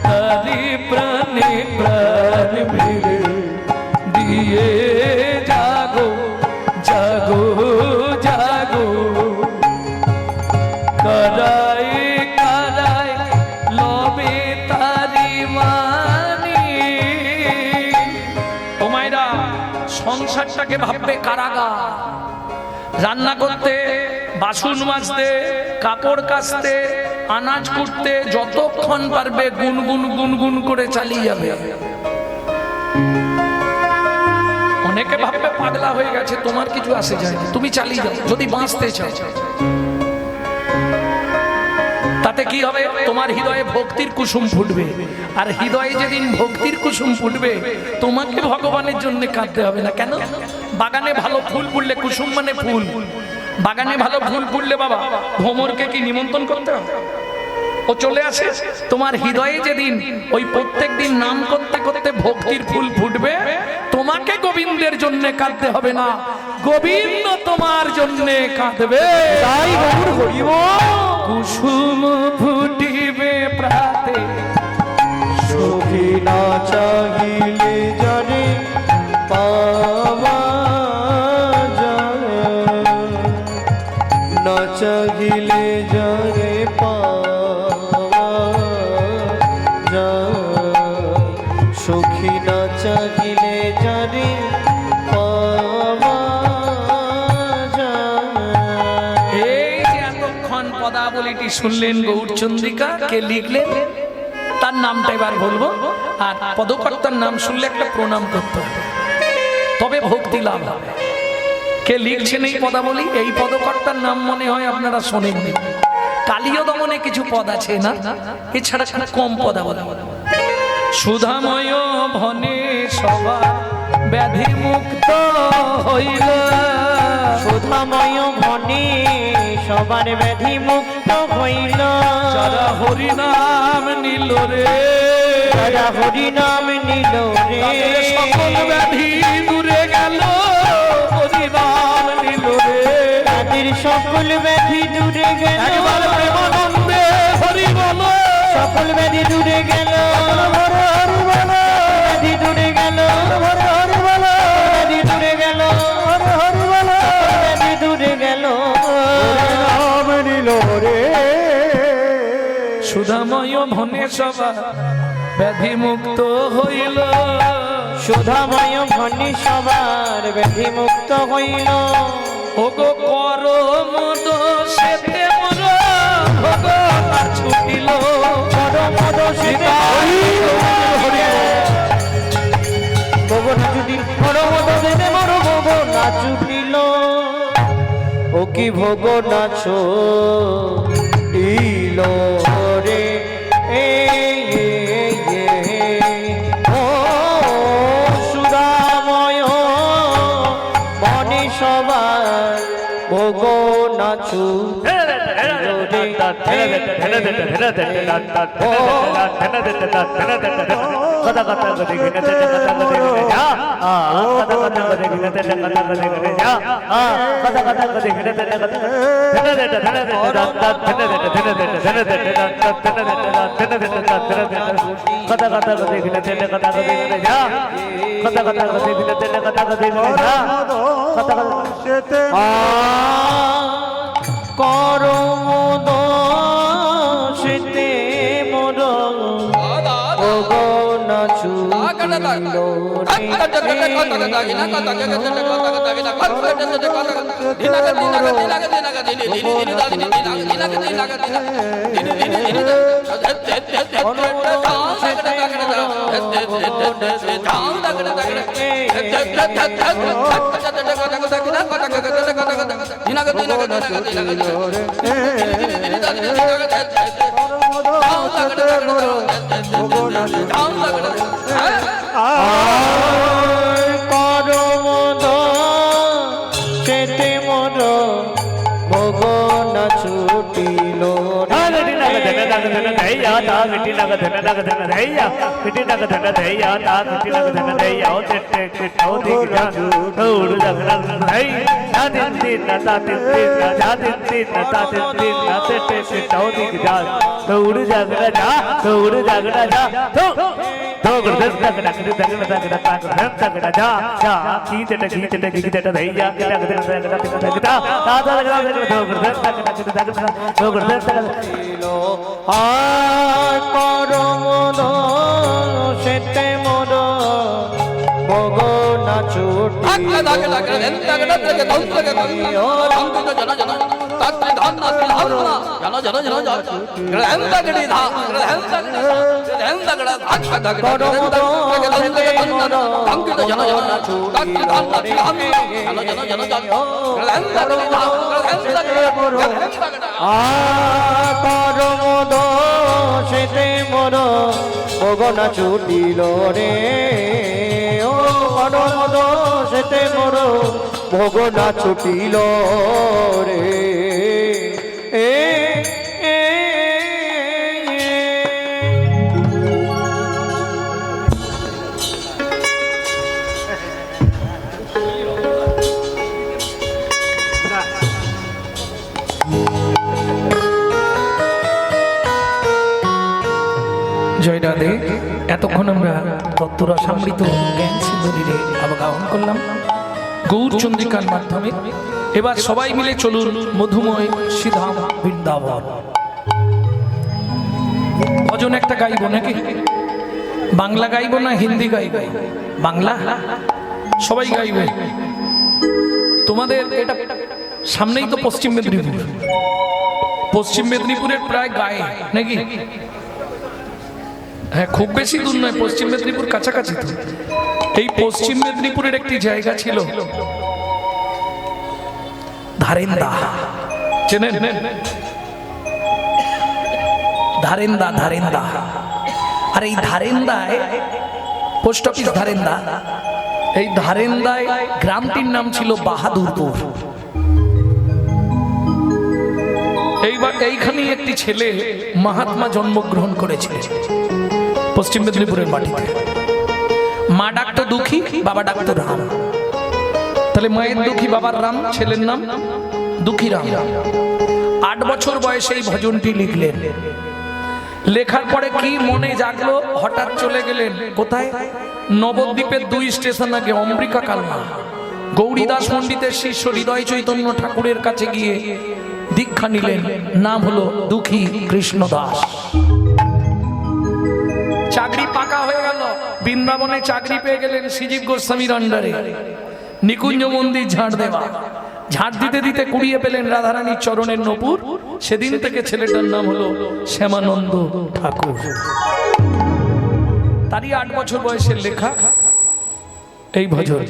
তারি প্রাণে প্রাণ মেরে দিয়ে জাগো জাগো জাগো, কারাই কারাই লবে তারি মানি। ও মায়েরা, সংসারটাকে ভাববে কারাগার। রান্না করতে, বাসন মাজতে, কাপড় কাচতে, আনাজ কুটতে যতক্ষণ পারবে গুনগুন গুনগুন করে চালিয়ে যাবে। অনেকে ভাববে পাগলা হয়ে গেছে, তোমার কিছু আসে যায় না, তুমি চালিয়ে যাও যদি বাঁচতে চাও। তাতে কি হবে? তোমার হৃদয়ে ভক্তির কুসুম ফুটবে, আর হৃদয়ে যেদিন ভক্তির কুসুম ফুটবে তোমাকে ভগবানের জন্য কাঁদতে হবে না। কেন? বাগানে ভালো ফুল ফুললে, কুসুম মানে ফুল, বাগানে ভালো ফুল ফুললে বাবা ভ্রমরকে কি নিমন্ত্রণ করতে হবে? ও চলে আসে। তোমার হৃদয়ে যেদিন ওই প্রত্যেক দিন নাম করতে করতে ভক্তির ফুল ফুটবে, তোমাকে গোবিন্দের জন্য কাঁদতে হবে না, গোবিন্দ তোমার জন্য কাঁদবে। তাই গৌর হরিব। কুসুম ফুটিবে প্রাতে, সখী না চাহিলে জানে পাওয়া যায়, না চাহিলে জানে পাওয়া যায়, সখী না চাহিলে জানে পাওয়া যায়। এই যে এতক্ষণ পদাবলীটি শুনলেন গৌরচন্দ্রিকা, কে লিখলেন তার নামটা এবার বলবো। আর পদকর্তার নাম শুনলে একটা প্রণাম করতে হবে, তবে ভক্তি লাভ হবে। কে লিখছেন এই পদাবলী? এই পদকর্তার নাম মনে হয় আপনারা শোনেননি। কালীয় দমনে কিছু পদ আছে না, এছাড়া খুব কম পদাবলী। সুধাময় ভনে সভা ব্যাধি মুক্ত হইল, সুধাময় ভনে সবার ব্যাধি মুক্ত হইল, যারা হরি নাম নিল রে, যারা হরি নাম নিল রে, তাদের সকল ব্যাধি দূরে গেল, হরি নাম নিল রে, তাদের সকল ব্যাধি দূরে গেল। একবার প্রেমানন্দে হরি বলো, সকল ব্যাধি দূরে গেল, ব্যাধি দূরে গেল, ব্যাধি দূরে গেল, ব্যাধি দূরে গেল, নাম নিল রে। সুধাময় ভনে সভা ব্যাধি মুক্ত হইল, সুধাময় ভনি সবার ব্যাধি মুক্ত হইল। ওগো কর মদ সেতে মর ভগবান ছুটিল, কর মদ সেতে ভোগ না ছুটিল, কর মদ সেতে মর ভোগ না ছুটিল। ও কি ভোগ নাছো ইল রে, এ ও সুধাময় মনে সবার ভোগ নাচু করমদ সেতে মোর নাচু করমদ সেতে মোর ভোগ না ছুটিল আর করমদ সেতে মোর ভগনা ছুটি করমদ সেতে মোর ভগনা ছুটিল রে ও করমদ সেতে মোর ভগনা ছুটিল রে জয় রাধে। এতক্ষণ আমরা তত্ত্বরসামৃত জ্ঞান সিন্ধুরে অবগাহন করলাম গৌরচন্দ্রিকার মাধ্যমে। এবার সবাই মিলে চলুন মধুময় শ্রীধাম বৃন্দাবন। ভজন একটা গাইব নাকি? বাংলা গাইব না হিন্দি গাইব? বাংলা সবাই গাইবে। তোমাদের এটা সামনেই তো পশ্চিম মেদিনীপুর, পশ্চিম মেদিনীপুরের প্রায় গায়ে নাকি? হ্যাঁ, খুব বেশি দূর নয়, পশ্চিম মেদিনীপুর কাছাকাছি। তো এই পশ্চিম মেদিনীপুরের একটি জায়গা ছিল ধারেন্দা, চেনেন? ধারেন্দা, ধারেন্দা। আর এই ধারেন্দায় পোস্ট অফিস ধারেন্দা, এই ধারেন্দায় গ্রামটির নাম ছিল বাহাদুরপুর। এইবার এইখানেই একটি ছেলে মহাত্মা জন্মগ্রহণ করেছিল পশ্চিম মেদিনীপুরের মাটিতে। মা ডাকতো দুঃখী, বাবা ডাকতো রাম। তাহলে মায়ের দুঃখী, বাবার রাম, ছেলের নাম দুঃখী রাম। 8 বছর বয়সে এই ভজনটি লিখলেন। লেখার পরে কি মনে জাগলো, হঠাৎ চলে গেলেন কোথায়? নবদ্বীপের 2 স্টেশন আগে অম্বিকা কালনা গৌরীদাস পণ্ডিতের শিষ্য হৃদয় চৈতন্য ঠাকুরের কাছে গিয়ে দীক্ষা নিলেন। নাম হলো দুঃখী কৃষ্ণ দাস। চাকরি পাকা হয়ে গেল, বৃন্দাবনে চাকরি পেয়ে গেলেন শ্রীজীব গোস্বামীর আন্ডারে। নিকুঞ্জ মন্দির ঝাড় দেওয়া, ঝাড় দিতে দিতে কুড়িয়ে পেলেন রাধারানীর চরণের নপুর। সেদিন থেকে ছেলেটার নাম হলো শ্যামানন্দ ঠাকুর। তারই 8 বছর বয়সের লেখা এই ভজন।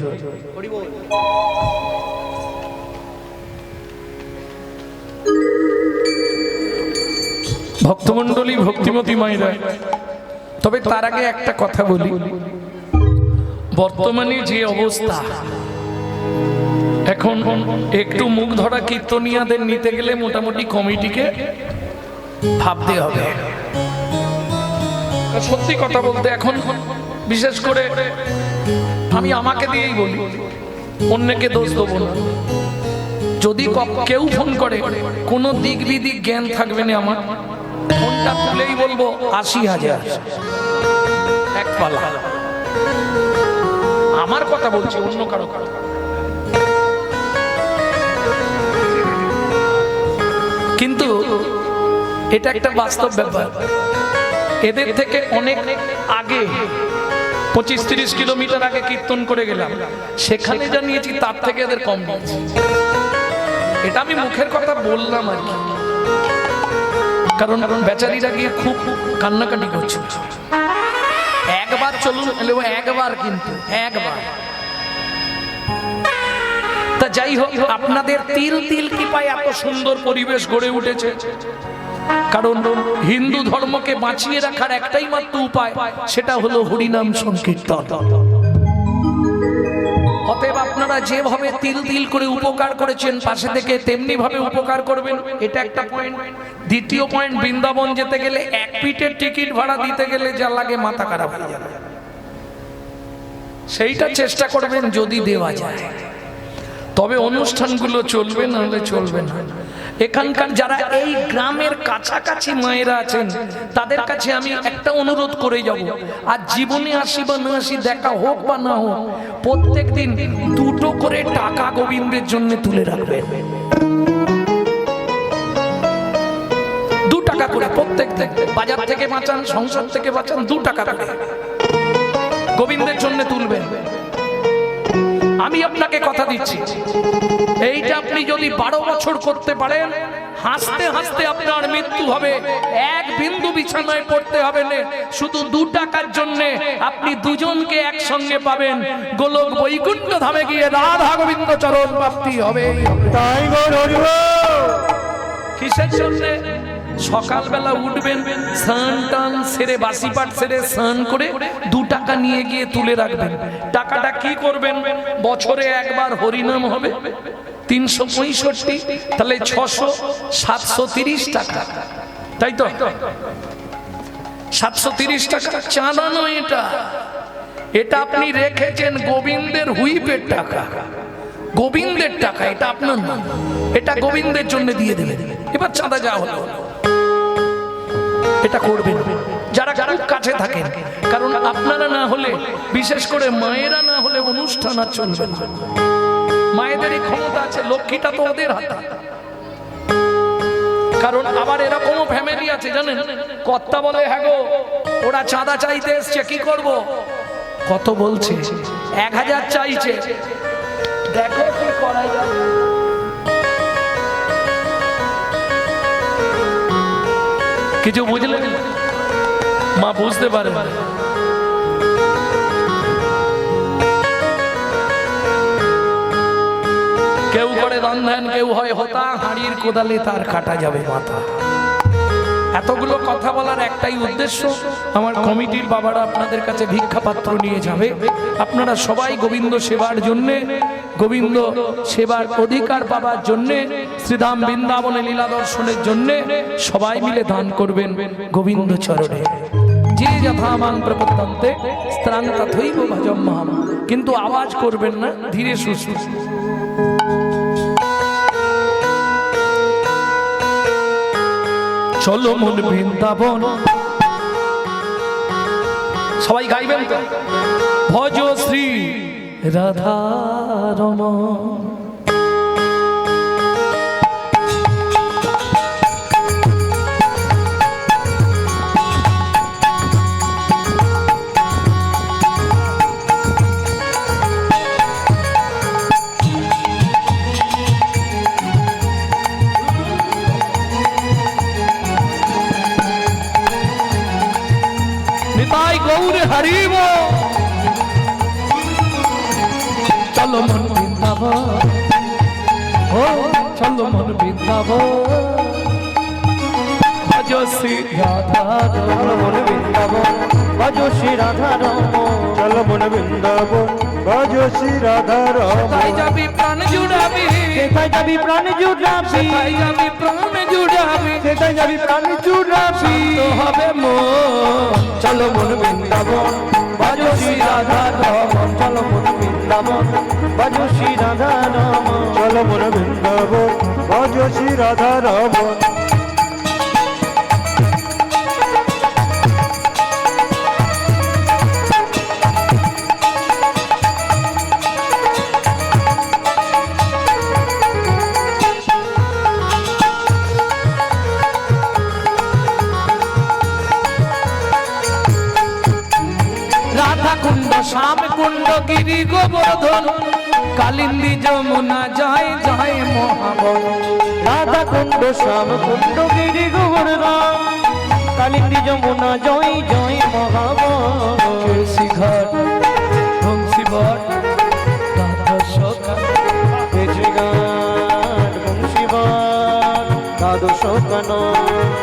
ভক্তমণ্ডলী, ভক্তিমতী মায়েরা, তবে তার আগে একটা কথা বলি। বর্তমানে যে অবস্থা, এখন একটু মুখ ধরা কীর্তনিয়াদের নিতে গেলে মোটামুটি কমিটিকে ভাবতে হবে। সত্যি কথা বলতে এখন বিশেষ করে আমি আমাকে দিয়েই বলি, অন্যকে দোষ দেবো না। যদি কেউ ফোন করে, কোনো দিক বিদিক জ্ঞান থাকবে না আমার, ফোনটা তুলেই বলবো 80,000 এক পালা। আমার কথা বলছি, অন্য কারো কারো। কিন্তু এটা একটা বাস্তব ব্যাপার। এদের থেকে অনেক আগে 25-30 কিলোমিটার আগে কীর্তন করে গেলাম, সেখানে জানিয়েছি তার থেকে এদের কম নিয়েছি। এটা আমি মুখের কথা বললাম আর কি, কারণ বেচারিরা গিয়ে খুব কান্নাকাটি করছে। একবার চলুন, একবার, কিন্তু একবার। তা যাই হোক, আপনাদের তিল তিল কৃপায় এত সুন্দর পরিবেশ গড়ে উঠেছে। কারণ হিন্দু ধর্মকে বাঁচিয়ে রাখার একটাই মাত্র উপায়, সেটা হলো হরিনাম সংকীর্তন। অতএব আপনারা যেভাবে তিল তিল করে উপকার করেছেন পাশে থেকে, তেমনি ভাবে উপকার করবেন। এটা একটা পয়েন্ট। দ্বিতীয় পয়েন্ট, বৃন্দাবন যেতে গেলে 1 পিঠের টিকিট ভাড়া দিতে গেলে যা লাগে মাথা খারাপ হয়ে যাবে। সেইটা চেষ্টা করবেন যদি দেওয়া যায়, তবে অনুষ্ঠানগুলো চলবে, নাহলে চলবে না। এখানকার যারা এই গ্রামের কাছাকাছি মায়েরা আছেন তাদের কাছে আমি একটা অনুরোধ করে যাব, আর জীবনে আসি বা না আসি, দেখা হোক বা না হোক, প্রত্যেক দিন 2টো করে টাকা গোবিন্দের জন্য তুলে রাখবেন। 2 টাকা করে প্রত্যেক দিন, বাজার থেকে বাঁচান, সংসার থেকে বাঁচান, 2 টাকা করে গোবিন্দের জন্য তুলবেন। আমি আপনাকে কথা দিচ্ছি, এইটা আপনি যদি 12 বছর করতে পারেন, হাসতে হাসতে আপনার মৃত্যু হবে, 1 বিন্দু বিছানায় পড়তে হবে না। শুধু 2 টাকার জন্য আপনি দুজনকে একসঙ্গে পাবেন, গোলক বৈকুণ্ঠ ধামে গিয়ে রাধা গোবিন্দ চরণ প্রাপ্তি হবে। তাই গৌর কিসের জন্য? সকালবেলা উঠবেন, স্নান টান সেরে, বাসি পাট সেরে স্নান করে 2 টাকা নিয়ে গিয়ে তুলে রাখবেন। টাকাটা কি করবেন? বছরে একবার হরিনাম হবে, 365, তাহলে 600, 730 টাকা, তাই তো? 730 টাকা চাঁদা নয় এটা, এটা আপনি রেখেছেন গোবিন্দের হুইপের টাকা, গোবিন্দের টাকা, এটা আপনার না, এটা গোবিন্দের জন্য দিয়ে দেবেন। এবার চাঁদা যা হলো এটা করবেন যারা খুব কাছে থাকেন, কারণ আপনারা না হলে, বিশেষ করে মায়েরা না হলে অনুষ্ঠান আর চলবে না। মায়েদেরই ক্ষমতা আছে, লক্ষ্মীটা তো ওদের হাতে। কারণ আবার এরকমও ফ্যামিলি আছে জানেন, কর্তা বলে হ্যাঁ গো ওরা চাঁদা চাইতে এসছে, কি করব? কত বলছে? 1000 চাইছে, দেখো কি করা যায়। কিছু বুঝলেন? মা বুঝতে পারে। কেউ করে রন্ধন, কেউ হয় হোতা, হাঁড়ির কোদালে তার কাটা যাবে মাথা। এতগুলো কথা বলার একটাই উদ্দেশ্য, আমার কমিটির বাবারা আপনাদের কাছে ভিক্ষা পাত্র নিয়ে যাবে, আপনারা সবাই গোবিন্দ সেবার জন্য, গোবিন্দ সেবার অধিকার পাবার জন্য, শ্রীধাম বৃন্দাবনে লীলা দর্শনের জন্য সবাই মিলে দান করবেন গোবিন্দ চরণে। যে যথামান প্রপত্তন্তে স্ত্রাং তথৈব ভজম মাম, কিন্তু আওয়াজ করবেন না, ধীরে সুস্থ। চলো মন বৃন্দাবন, সবাই গাইবেন তো, ভজ শ্রী রাধা রমণ। নিতাই গৌর হরিব, চলো মন বৃন্দাবন, ও চলো মন বৃন্দাবন, ভজ শ্রী রাধা রমণ বৃন্দাবন, ভজ শ্রী রাধা রমণ, চলো মন বৃন্দাবন, ভজ শ্রী রাধা রমণ। তাই যাবি প্রাণ জুড়াবি, সেথায় যাবি প্রাণ জুড়াবি, তাই যাবি প্রাণ জুড়াবি, সেথায় যাবি প্রাণ জুড়াবি, তো হবে মন। চলো মন বৃন্দাবন, ভজ শ্রী রাধা রমণ, চলো মন বৃন্দাবন, ভজ শ্রী রাধা রমণ, চলো মন বৃন্দাবন, ভজ শ্রী রাধা রমণ। কুণ্ড শ্যাম কুণ্ড গিরি গোবর্ধন, কালিন্দী যমুনা জয় জয় মহাবন। রাধা কুণ্ড শ্যাম কুণ্ড গিরি গোবর্ধন, কালিন্দী যমুনা জয় জয় মহাবন। তুলসী ঘাট বংশী বট দ্বাদশ তুলসী ঘাট বংশী বট দ্বাদশ কানন,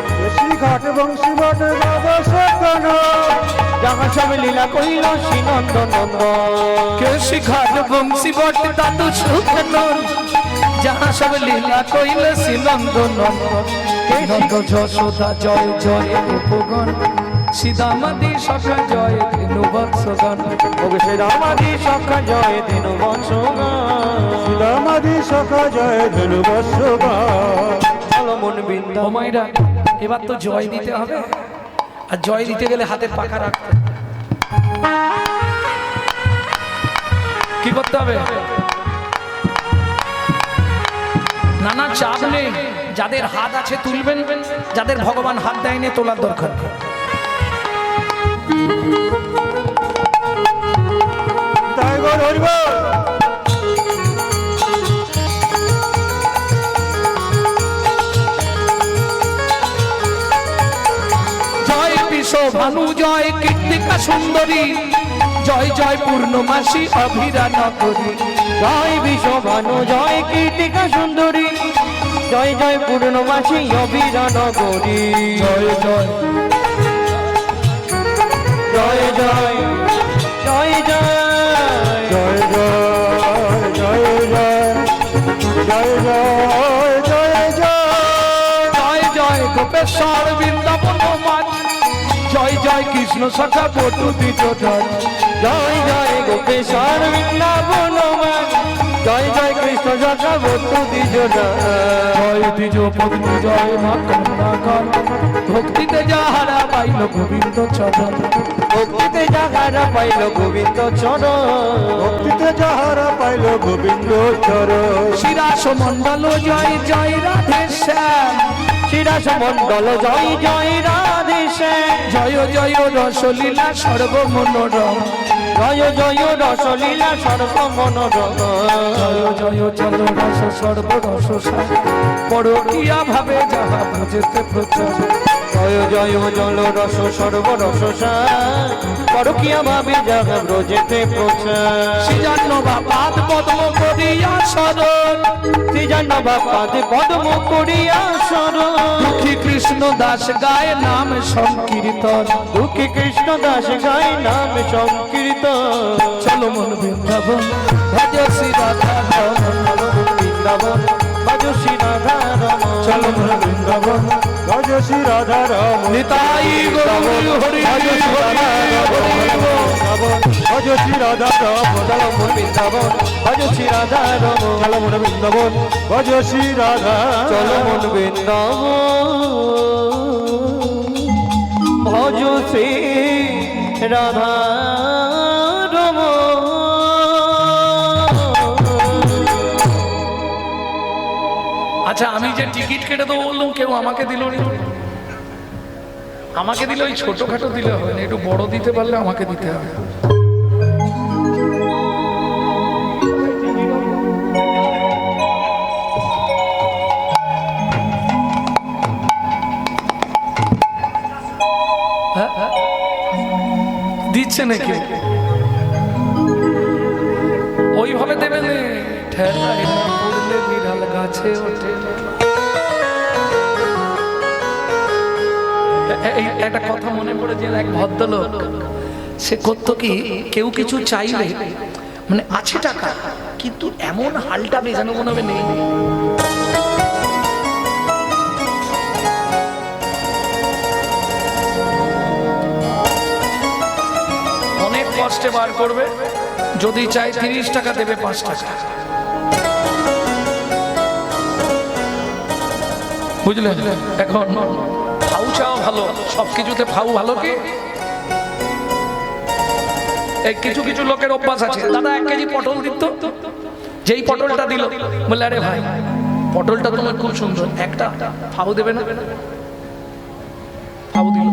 তুলসী ঘাট বংশী বট দ্বাদশ কানন, যাহা সব লীলা কইল শ্রীনন্দ নন্দন। কেশি ঘাট বংশী বট দ্বাদশ কানন, যাহা সব লীলা কইল শ্রীনন্দ নন্দন। নন্দ যশোদা জয় জয় উপগণ, সীতামাদি সখা জয় ধেনু বৎসগণ। ওগে শ্রীরামাদি সখা জয় ধেনু বৎসগণ, শ্রীরামাদি সখা জয় ধেনু বৎসগণ। মন ও বৃন্দাবন। মাইরা এবার তো জয় দিতে হবে, আর জয় দিতে গেলে হাতের পাকা রাখতে হবে। কি করতে হবে? নানা চাপ নেই, যাদের হাত আছে তুলবেন, যাদের ভগবান হাত দেয়নি তোলার দরকার নেই। তাই গো হরিব। জয় বিশ্বভানু, জয় কীর্তিকা সুন্দরী, জয় জয় পূর্ণমাসী অভিরা নগরী। জয় বিশ্বভানু, জয় কীর্তিকা সুন্দরী, জয় জয় পূর্ণমাসী অবিরা নগরী। জয় জয় জয় জয় জয় জয় জয় জয় জয় জয় জয় জয় জয় জয় গোপেশ্বর বৃন্দাবন মাঝ, জয় জয় কৃষ্ণ সখা বটু দ্বিজ জয় জয় গোপেশ্বর বৃন্দাবন মান, জয় জয় কৃষ্ণ সখা বটু দ্বিজ। জয় দ্বিজ পত্নী জয় মা কমলাকর, ভক্তিতে যাহারা পাইল গোবিন্দ চরণ। ভক্তিতে যাহারা পাইল গোবিন্দ চরণ, ভক্তিতে যাহারা পাইল গোবিন্দ চরণ। শিরাস মণ্ডল জয় জয় রাধে শ্যাম, শিরাস মণ্ডল জয় জয় রাধে শ্যাম, জয় জয় রসলীলা সর্বমনোরম, জয় জয় রসলীলা সর্বমনোরম। জয় জয় চল রস সর্বরস সার, পরকিয়া ভাবে যাহা বুঝেতে প্রচার। জয় জয় জল রস সর্বরস সার, পরকিয়া ভাবে যাহা ব্রজেতে প্রচার। শ্রীজান্ন বাপাদ পদ্ম করিয়া শরণ, শ্রীজান্ন বাপাদ পদ্ম করিয়া শরণ। দুঃখী কৃষ্ণ দাস গায় নাম সংকীর্তন, দুঃখী কৃষ্ণ দাস গায় নাম সংকীর্তন। চলো মন বৃন্দাবন ভজ শ্রী রাধা রমণ। বৃন্দাবন ভজ শ্রী রাধা রমণ। চলো মন বৃন্দাবন ভজ শ্রী রাধা রমণ। নিতাই গৌর হরি ভজ শ্রী রাধা রমণ। ভজ শ্রী রাধা রমণ। চলো মন বৃন্দাবন ভজ শ্রী রাধা রমণ। চলো মন বৃন্দাবন ভজ শ্রী রাধা। চলো মন বৃন্দাবন ভজ শ্রী রাধা রমণ। আচ্ছা, আমি যে টিকিট কেটে দেবো বললাম, কেউ আমাকে দিল না। আমাকে দিলে ওই ছোটখাটো দিলে হবে না, একটু বড় দিতে পারলে আমাকে দিতে হবে। হ্যাঁ? দিচ্ছে নাকি? ওইভাবে দেবে না, ঠেলায় না পড়লে বিড়াল গাছে ওঠে না। এই একটা কথা মনে পড়ে যে এক ভদ্রলোক, সে করতো কি, কেউ কিছু চাইলে মানে আছে টাকা কিন্তু এমন হালটা বেজানো মনে হবে নেই। অনেক কষ্টে বার করবে, যদি চাই 30 টাকা দেবে 5 টাকা, বুঝলেন? এখন ফাউ চাও ভালো, সবকিছুতে ফাউ ভালো কি? এই কিছু কিছু লোকের অভ্যাস আছে, দাদা 1 কেজি পটল দিত, যেই পটলটা দিল বলে আরে ভাই পটলটা তোমার খুব সুন্দর, একটা ফাউ দেবে না? ফাউ দিল,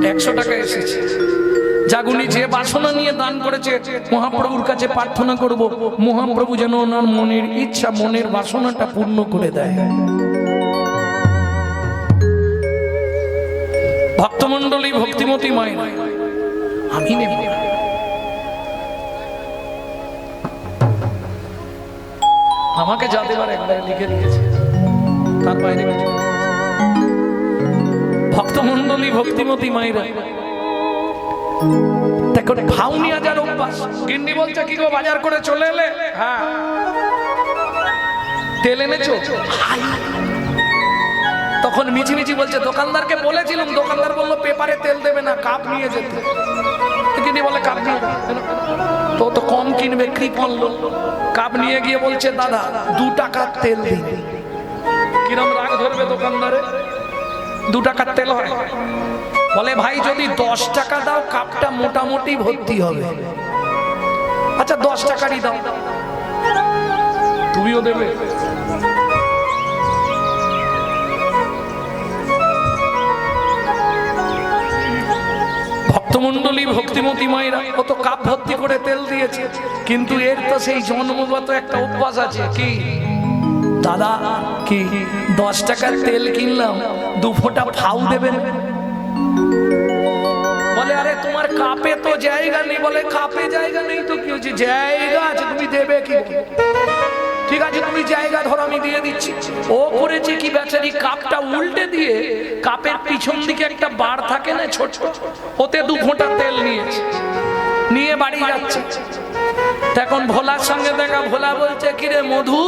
100 টাকা এসেছে। জাগুনি যে বাসনা নিয়ে দান করেছে, মহাপ্রভুর কাছে প্রার্থনা করব, মহাপ্রভু যেন ওনার মনের ইচ্ছা, মনের বাসনাটা পূর্ণ করে দেয়। ভক্তমণ্ডলী, ভক্তিমতী মায়ের আমি নেব, আমাকে যা দেবার একবার লিখে দিয়েছে, তার বাইরে কিছু। ভক্তমণ্ডলী, ভক্তিমতী মায়েরা দেখুন, ফাউনি হাজার অভ্যাস। গিন্নি বলছে কি গো বাজার করে চলে এলে? হ্যাঁ। তেল এনেছো? তখন মিছিমিছি বলছে দোকানদারকে বলেছিলাম, দোকানদার বললো পেপারে তেল দেবে না, কাপ নিয়ে যেতে। নিয়ে বলে কাপ নিয়ে দাও। তো তো কম কিনবে, কৃপণ লোক। কাপ নিয়ে গিয়ে বলছে দাদা 2 টাকার তেল দিন। কিরম রাগ ধরবে দোকানদারে? 2 টাকার তেল হয়? বলে ভাই যদি 10 টাকা দাও কাপটা মোটামুটি ভর্তি হবে। আচ্ছা 10 টাকারই দাও। তুমিও দেবে? ভক্তমন্ডলী ভক্তিমতী মায়েরা কত কাপ ভর্তি করে তেল দিয়েছে, কিন্তু এর তো সেই জন্মগত একটা অভ্যাস আছে। কি দাদা কি 10 টাকার তেল কিনলাম, 2 ফোঁটা ফাউ দেবেন? বলে আরে তোমার কাপে তো জায়গা নেই। বলে কাপে জায়গা নেই তো কি হচ্ছে, জায়গা আছে, তুমি দেবে কি? ঠিক আছে তুমি জায়গা ধরো, আমি দিয়ে দিচ্ছি। ও করেছে কি বেচারি, কাপটা উল্টে দিয়ে কাপের পিছন দিকে একটা বার থাকে না ছোট, ওতে 2 ফোঁটা তেল নিয়েছে, নিয়ে বাড়ি যাচ্ছে। তখন ভোলার সঙ্গে দেখা, ভোলা বলছে কিরে মধু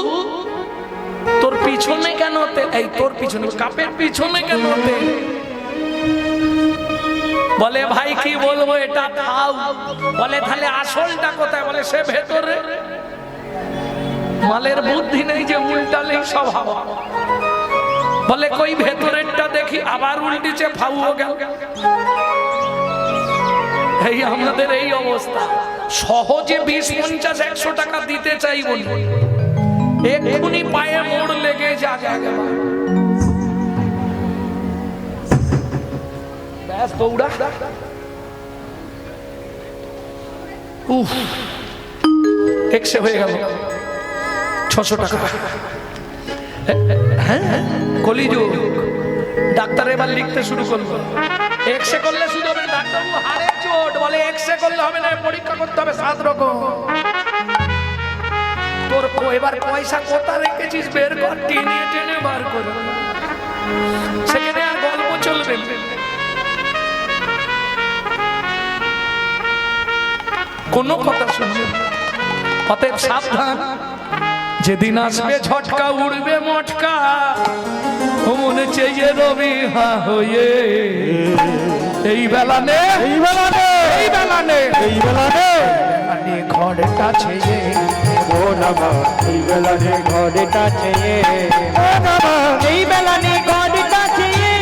তোর পিছনে কেন তেল? এই তোর পিছনে, কাপের পিছনে কেন তেল? বলে ভাই কি বলবো, এটা খাও। বলে তাহলে আসলটা কোথায়? বলে সে ভেতরে। মালের বুদ্ধি নেই যে উল্টালেই সব হাওয়া। বলে কই ভেতরেরটা দেখি, আবার উল্টিছে, ফাউও গেল। এই আমাদের এই অবস্থা। সহজে 20, 50, 100 টাকা দিতে চাই বলি, এক্ষুনি পায়ে মোড় লেগে যাবে। ব্যাস দৌড়া। উফ, এক্সে হয়ে গেল 600 টাকা। হ্যাঁ কলিযুগ। ডাক্তার এবার লিখতে শুরু করলো, এক্সে করলে শুধু হবে না, ডাক্তারবাবু হাড়ের চোট। বলে এক্সে করলে হবে না, পরীক্ষা করতে হবে 7 রকম। তোর এবার পয়সা কোথা রেখেছিস বের কর, টেনে টেনে বার কর, সেখানে আর গল্প চলবে। কোনো কথা শুনবে। অতএব সাবধান, যেদিন আসবে ঝটকা উড়বে মটকা, ও মনে চেয়ে রবি হা হয়ে। এই বেলা নে, এই বেলা নে, এই বেলা নে, এই বেলা নে, ঘরটা ছেয়ে ও নামা এই বেলা নে ঘরটা ছেয়ে, ও নামা এই বেলা নে ঘরটা ছেয়ে।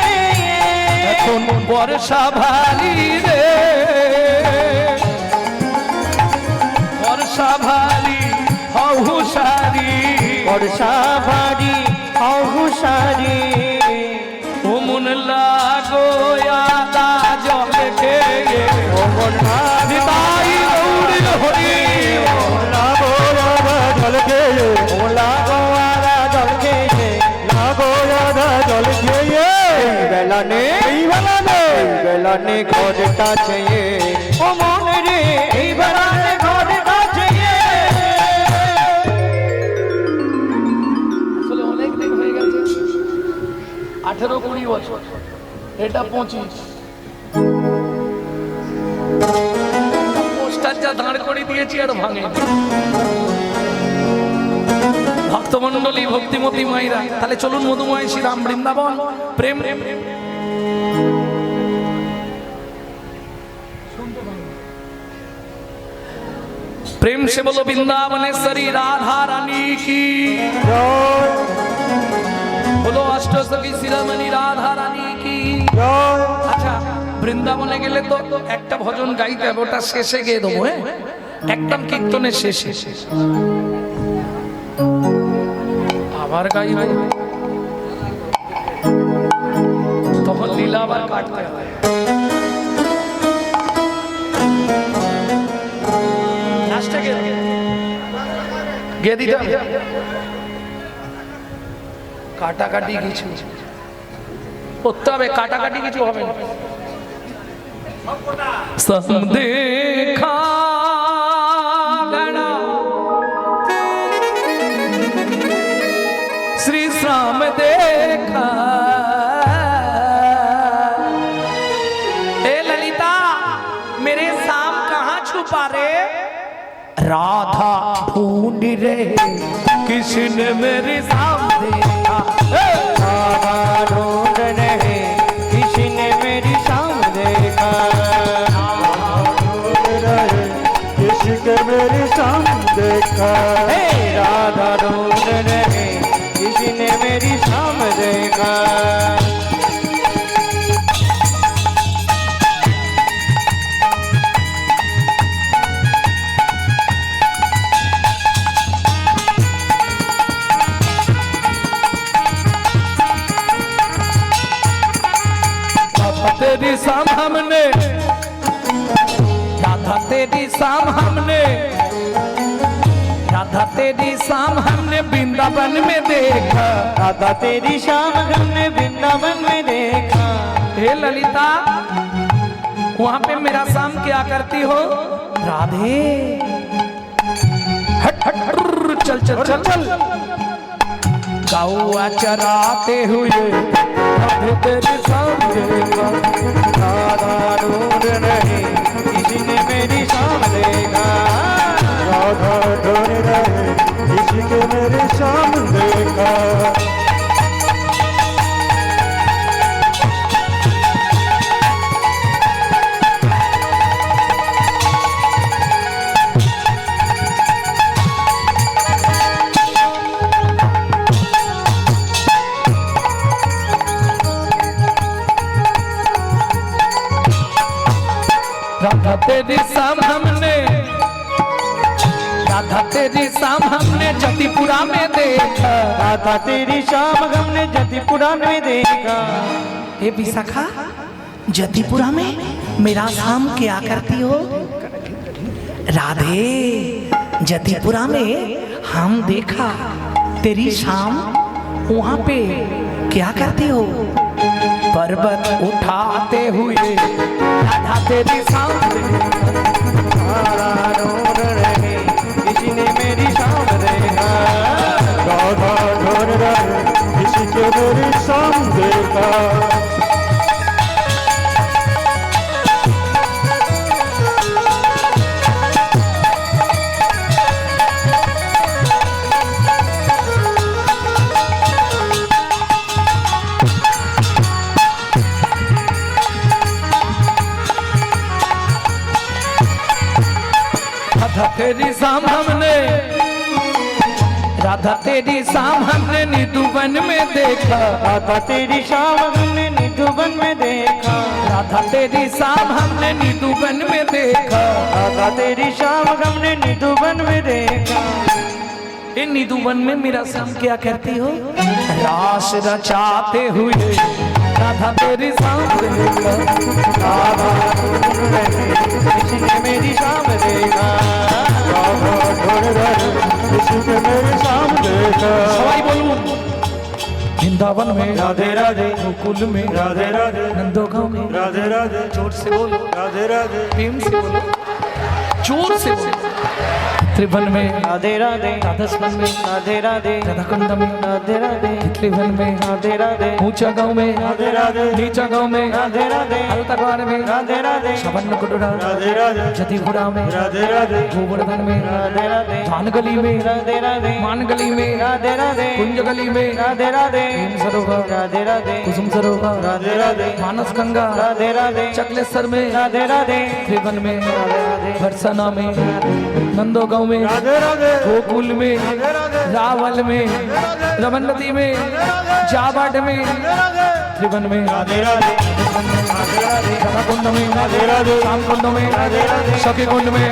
এখন বর্ষা ভালি রে, বর্ষা ভালি হুশারি, বর্ষা ভারী হুশারি। ও মন লাগো আদা জল খেয়ে, ও মন নিতাই গৌরীর হরি, লাগো আদা জল খেয়ে, ও লাগো আদা জল খেয়ে, লাগো আদা জল খেয়ে। এই বেলা নে, এই বেলা নে, এই বেলা নে ঘরটা ছেয়ে, ও মন রে এই বেলা নে ঘরটা ছেয়ে। আসলে অনেক দিন হয়ে গেছে, 18-20 বছর, এটা 25। পোস্টার যা দাঁড় করে দিয়েছি আর ভাঙে। ভক্তমন্ডলী ভক্তিমতী মায়েরা, তাহলে চলুন মধুময় শ্রীরাম বৃন্দাবন প্রেম। प्रेम से बोलो वृंदावनेश्वरी राधा रानी की, बोलो अष्टसखी शिरोमणि राधा रानी की। আচ্ছা বৃন্দাবনে গেলে তো একটা ভজন গাইতে হবে, ওটা শেষে গিয়ে দেবো। হ্যাঁ একদম কীর্তনের শেষে। আবার গাইব তখন লীলা আবার কাটতে হবে। গে দিতে হবে, কাটাকাটি কিছু করতে হবে, কাটাকাটি কিছু হবে না। সব দেখা গড়া শ্রী শ্যাম দেখা। ए ललिता मेरे शाम कहाँ छुपा रे? राधा ढूंढ रे किसने मेरे सामने देखा, राधा ढूंढ रहे किसी ने मेरी शाम देखा, ढूंढ देखा हे राधा ढूंढ रहे किसी ने मेरी शाम देखा तेरी शाम हमने राधा तेरी शाम हमने राधा तेरी शाम हमने वृंदावन में देखा राधा तेरी शाम हमने वृंदावन में देखा हे ललिता वहां पे मेरा शाम क्या करती हो राधे हट हट हट चल चल चल चल गौआ चराते हुए राधे तेरी शाम देखा राधा ढूंढ रहे किसी ने मेरी शाम देखा राधा ढूंढ रहे किसी ने मेरी शाम देखा राधा तेरी शाम हमने राधा तेरी शाम हमने जतिपुरा में देखा राधा तेरी शाम हमने जतिपुरा में देखा हे विशाखा जतिपुरा में मेरा शाम क्या करती हो राधे जतिपुरा में हम देखा तेरी शाम वहां पे क्या करती हो पर्वत उठाते हुए राधा तेरी शाम राधा ढूंढ रहे किसी ने मेरी शाम देखा राधा ढूंढ रहे किसी के मेरी शाम देखा राधा तेरी शाम हमने राधा तेरी शाम हमने निधुवन में देखा राधा तेरी शाम हमने निधुवन में देखा राधा तेरी शाम हमने निधुवन में देखा राधा तेरी शाम हमने निधुवन में देखा इन निधुवन में मेरा शाम क्या करती हो रास रचाते हुए राधा तेरी शाम देखा राधा ढूंढ रहे किसी ने मेरी शाम देखा राधा ढूंढ रहे किसी ने मेरी शाम देखा सवाई बोलूं वृंदावन में राधे राधे गोकुल में राधे राधे नंदोगांव में राधे राधे जोर से बोलो राधे राधे प्रेम से बोलो जोर से बोलो त्रिभुवन में राधे राधे राधस्वन में राधे राधे राधाकुंड में राधे राधे त्रिभुवन में राधे राधे ऊंचा गांव में राधे राधे नीचा गांव में राधे राधे अलतगवान में राधे राधे शवन कुटुरा राधे राधे जतिपुरा में राधे राधे गोवर्धन में राधे राधे धान गली में राधे राधे मान गली में राधे राधे कुंज गली में राधे राधे प्रेम सरोवर राधे राधे कुसुम सरोवर राधे राधे मानस गंगा राधे राधे चकलेश्वर में राधे राधे त्रिभुवन में राधे राधे बरसाना में नंदोगांव में राधे राधे गोकुल में रावल में रमन नदी में जाबाट में त्रिभुवन में राधे राधे राधे राधे राधाकुंड में राधे राधे श्याम कुंड में राधे राधे सखी कुंड में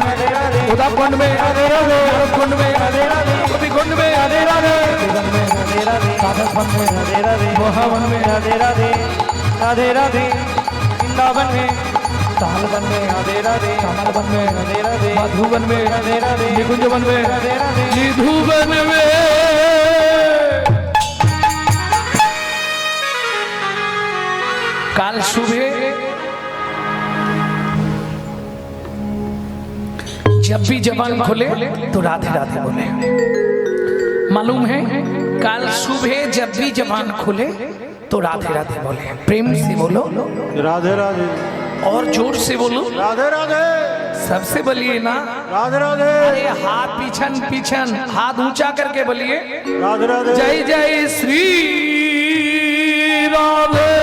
उदाप कुंड में राधे राधे कुंड में राधे राधे कवि कुंड में राधे राधे त्रिभुवन में राधे राधे राधास्वन में राधे राधे मोहावन में राधे राधे राधे राधे वृंदावन में तालवन में राधे राधे कमलवन में राधे राधे मधुवन में राधे राधे निकुंजवन में राधे राधे निधुवन में काल सुबह जब भी जबान खोले तो राधे राधे बोले मालूम है काल सुबह जब भी जबान खोले तो राधे राधे बोले प्रेम से बोलो राधे राधे और जोर से बोलो राधे राधे सबसे बोलिए ना राधे राधे अरे हाथ पीछन पीछन हाथ ऊंचा करके बोलिए राधे राधे जय जय श्री राधे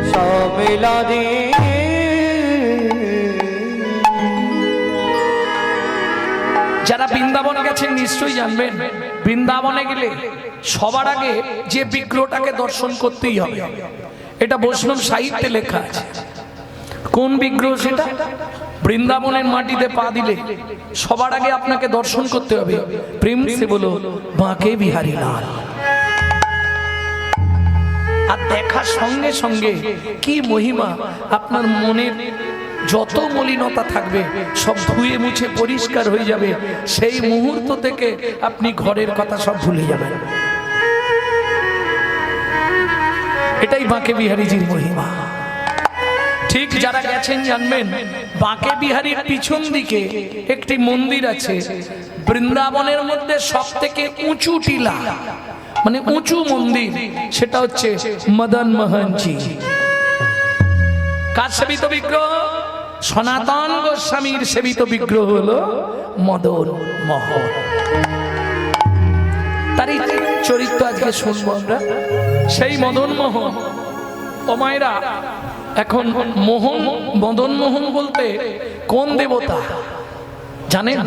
सब मिला दे যারা বৃন্দাবন গেছেন নিশ্চয়ই জানবেন, বৃন্দাবনে গেলে সবার আগে যে বিগ্রহটাকে দর্শন করতেই হবে, এটা বৈষ্ণব সাহিত্যে লেখা আছে। কোন বিগ্রহ সেটা? বৃন্দাবনের মাটিতে পা দিলে সবার আগে আপনাকে দর্শন করতে হবে, প্রেম সে বলো বাঁকে বিহারী লাল। আর দেখার সঙ্গে সঙ্গে কি মহিমা, আপনার মনের যত মলিনতা থাকবে সব ধুয়ে মুছে পরিষ্কার হয়ে যাবে। সেই মুহূর্ত থেকে আপনি ঘরের কথা সব ভুলে যাবেন। এটাই বাঁকে বিহারীজির মহিমা। ঠিক যারা গেছেন জানবেন, বাঁকে বিহারীর পিছন দিকে একটি মন্দির আছে, বৃন্দাবনের মধ্যে সব থেকে উঁচু টিলা, মানে উঁচু মন্দির, সেটা হচ্ছে মদন মোহনজি। কার সেবিত বিগ্রহ? সনাতন গোস্বামীর সেবিত বিগ্রহ হলো মদন মোহন। তারই চরিত্র আজকে শুনবো আমরা। সেই মদন মোহন, ও মায়েরা, এখন মোহন, মদন মোহন বলতে কোন দেবতা জানেন?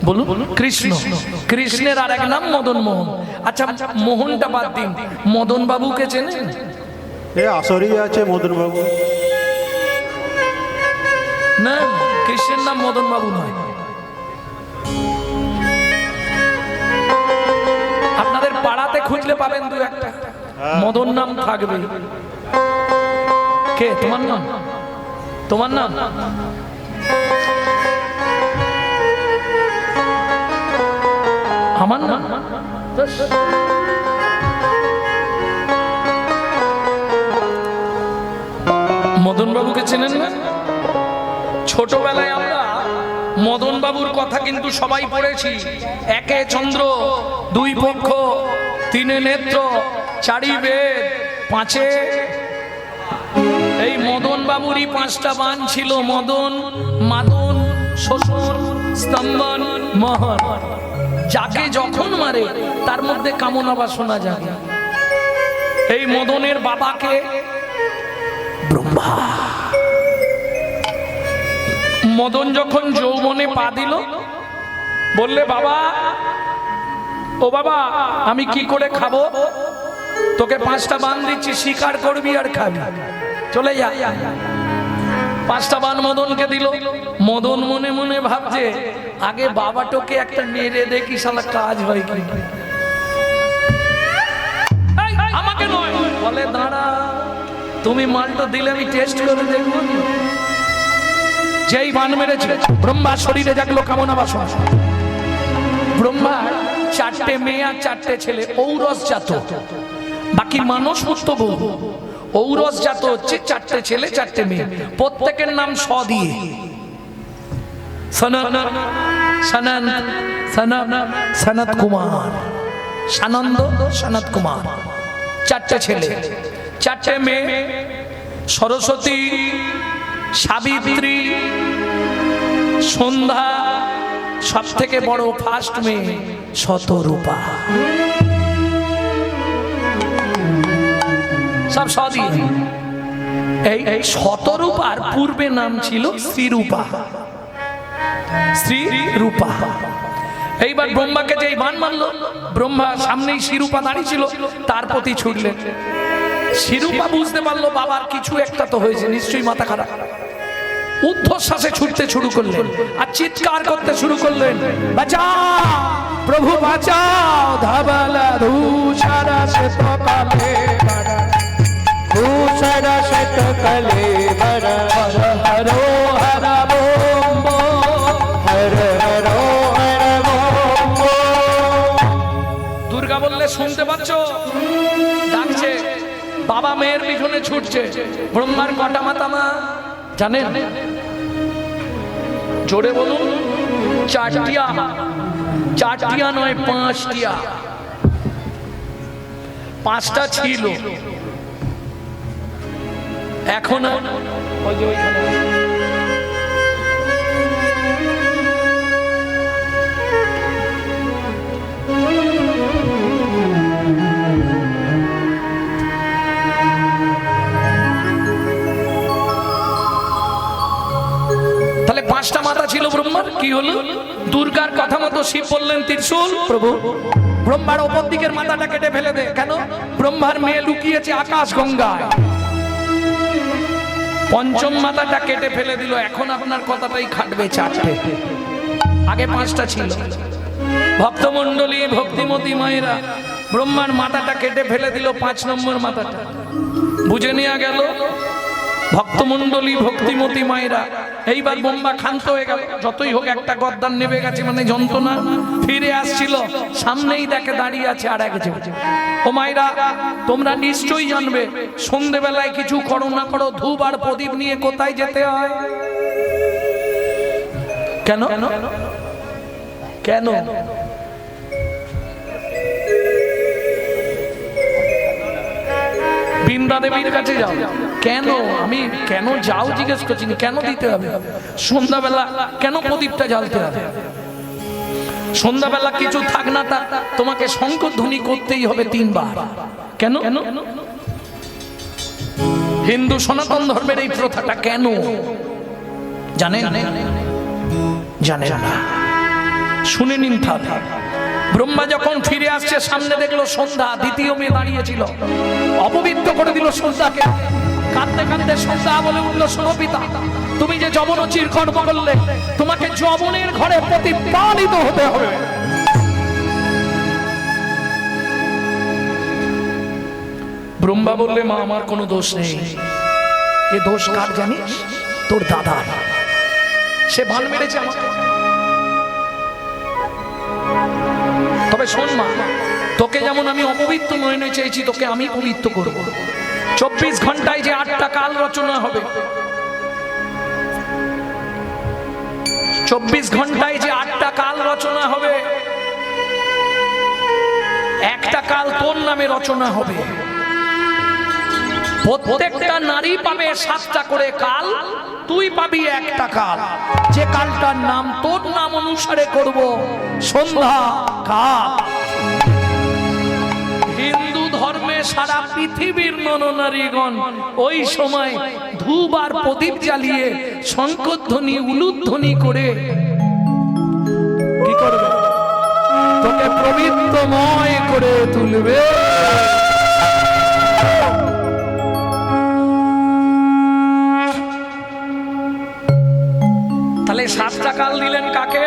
বলুন। কৃষ্ণ। কৃষ্ণের আর এক নাম মদন মোহন। আচ্ছা, মোহনটা বাদ দিন, মদন বাবুকে চেনেন? আসরি আছে মদন বাবু। না, কৃষ্ণের নাম মদন বাবু নয়। আপনাদের পাড়াতে খুঁজলে পাবেন দু একটা মদন নাম থাকবে। কে? তোমার নাম? তোমার নাম? আমার নাম? মদন বাবুকে চেনেন না? ছোটবেলায় আমরা মদন বাবুর কথা কিন্তু সবাই পড়েছি। একে চন্দ্র, দুই পক্ষ, তিনে নেত্র, চারি বেদ, পাঁচে। এই মদন বাবুরই পাঁচটা বাণ ছিল: মদন, মাদন, শোষণ, স্তম্ভন, মোহন। যাকে যখন মারে তার মধ্যে কামনা বাসনা জাগে। এই মদনের বাবাকে ব্রহ্মা। মদন যখন যৌবনে পা দিল, বললে বাবা, ও বাবা, আমি কি করে খাবো? তোকে পাঁচটা বাণ দিচ্ছি, শিকার করবি আর খাবি, চলে যা। পাঁচটা বাণ মদনকে দিল। মদন মনে মনে ভাবছে, আগে বাবাটাকে একটা নেড়ে দেখি শালা কাজ হয় কি। আমাকে নয়, বলে দাঁড়া, তুমি মালটা দিলে আমি টেস্ট করে দেখবো। যেই বাণ মেরেছে, ব্রহ্মা শরীরে জাগলো কামনা বাসনা। ব্রহ্মার চারটে মেয়ে আর চারটে ছেলে, ঔরস জাত, বাকি মানুষ মুক্ত বহু। ঔরস জাত হচ্ছে চারটে ছেলে চারটে মেয়ে, প্রত্যেকের নাম স দিয়ে। সনৎ, সনৎ, সনৎ, সনৎ কুমার, সানন্দ, সনৎ কুমার। চারটে ছেলে, চারটে মেয়ে: সরস্বতী, সাবিত্রী, সন্ধ্যা, সব থেকে বড় ফার্স্ট মেয়ে শতরূপা। সব সদি। এই শতরূপার পূর্বে নাম ছিল শ্রীরূপা। শ্রীরূপা। এইবার ব্রহ্মাকে যেই বাণ মারলো, ব্রহ্মা সামনেই শ্রীরূপা দাঁড়িয়ে ছিল, তার প্রতি ছুটলেন। শ্রীরূপা বুঝতে পারলো বাবার কিছু একটা তো হয়েছে, নিশ্চয়ই মাথা খারাপ। ঊর্ধ্বশ্বাসে ছুটতে শুরু করলেন আর চিৎকার করতে শুরু করলেন, বাঁচাও প্রভু বাঁচাও, ধবলা ধূসরা শ্বেতকালে বড়, ধূসরা শ্বেতকালে বড়, হর হরো হর বোম বোম, হর হরো হর বোম বোম। দুর্গা বললে, শুনতে পাচ্ছ? ডাকছে। বাবা মেয়ের পিছনে ছুটছে। ব্রহ্মার কটা মাতা মা জানেন? জোরে বলুন। চারটিয়া। চারটিয়া নয়, পাঁচটিয়া। পাঁচটা ছিল, এখন ওই যে ওইখানে। তাহলে পাঁচটা মাথা ছিল ব্রহ্মা, তোমার কি হলো? দুর্গার কথা মতো শিব বললেন ত্রিশূল। প্রভু, ব্রহ্মার ওপর দিকের মাথাটা কেটে ফেলে দে। কেন? ব্রহ্মার মেয়ে লুকিয়েছে আকাশ গঙ্গায়। পঞ্চম মাথাটা কেটে ফেলে দিল। এখন আপনার কথাটাই খাটবে চারটে, আগে পাঁচটা ছিল। ভক্তমণ্ডলী, ভক্তিমতী মায়েরা, ব্রহ্মার মাথাটা কেটে ফেলে দিল, 5 নম্বর মাথাটা বুঝে নেওয়া গেল। ভক্তমণ্ডলী, ভক্তিমতী মায়েরা, এইবার ব্রহ্মা ক্ষান্ত হয়ে গেল। যতই হোক একটা গদ্দার নেবে গেছে মানে যন্ত্রণা। ফিরে আসছিল, সামনেই দেখে দাঁড়িয়ে আছে আর একজন। ও মায়েরা, তোমরা নিশ্চয়ই জানবে সন্ধেবেলায় কিছু করো না করো, ধূপ আর প্রদীপ নিয়ে কোথায় যেতে হয়? কেন কেন? বৃন্দা দেবীর কাছে যাও। কেন? আমি কেন যাও জিজ্ঞেস করছি, কেন দিতে হবে? সন্ধ্যাবেলা কেন প্রদীপটা জ্বালতে হবে? সন্ধ্যাবেলা কিছু থাক না থাক, তোমাকে শঙ্খধ্বনি করতেই হবে 3 বার। কেন? হিন্দু সনাতন ধর্মের এই প্রথাটা কেন জানেন? জানে না, শুনে নিন। ব্রহ্মা যখন ফিরে আসছে, সামনে দেখলো সন্ধ্যা, দ্বিতীয় মেয়ে দাঁড়িয়েছিল। অপবিত্র করে দিল সন্ধ্যাকে। কাঁদতে কাঁদতে সন্ধ্যা বলে উঠল, শোনো পিতা, তুমি যে যবনচির কর্ম করলে, তোমাকে যবনের ঘরে প্রতিপালিত হতে হবে। ব্রহ্মা বললে, মা আমার কোনো দোষ নেই। এ দোষ কার জানিস? তোর দাদা। সে ভান মেরেছে আমাকে। তবে শোন মা, তোকে যেমন আমি অপবিত্র নয়নে চেয়েছি, তোকে আমি পবিত্র করব। 24 ঘন্টায় যে 8টা কাল রচনা হবে, 24 ঘন্টায় যে 8টা কাল রচনা হবে, একটা কাল তোর নামে রচনা হবে। প্রত্যেকটা নারী পাবে 7টা করে কাল, তুই পাবি একটা কাল। যে কালটার নাম তোর নাম অনুসারে করব সন্ধ্যা কাল। হিন্দু ধর্মে সারা পৃথিবীর নরনারীগণ ওই সময় ধূপ আর প্রদীপ জ্বালিয়ে শঙ্খধ্বনি উলুধ্বনি করে কি করবে? তোকে পবিত্রময় করে তুলবে। তাহলে 7টা কাল দিলেন কাকে?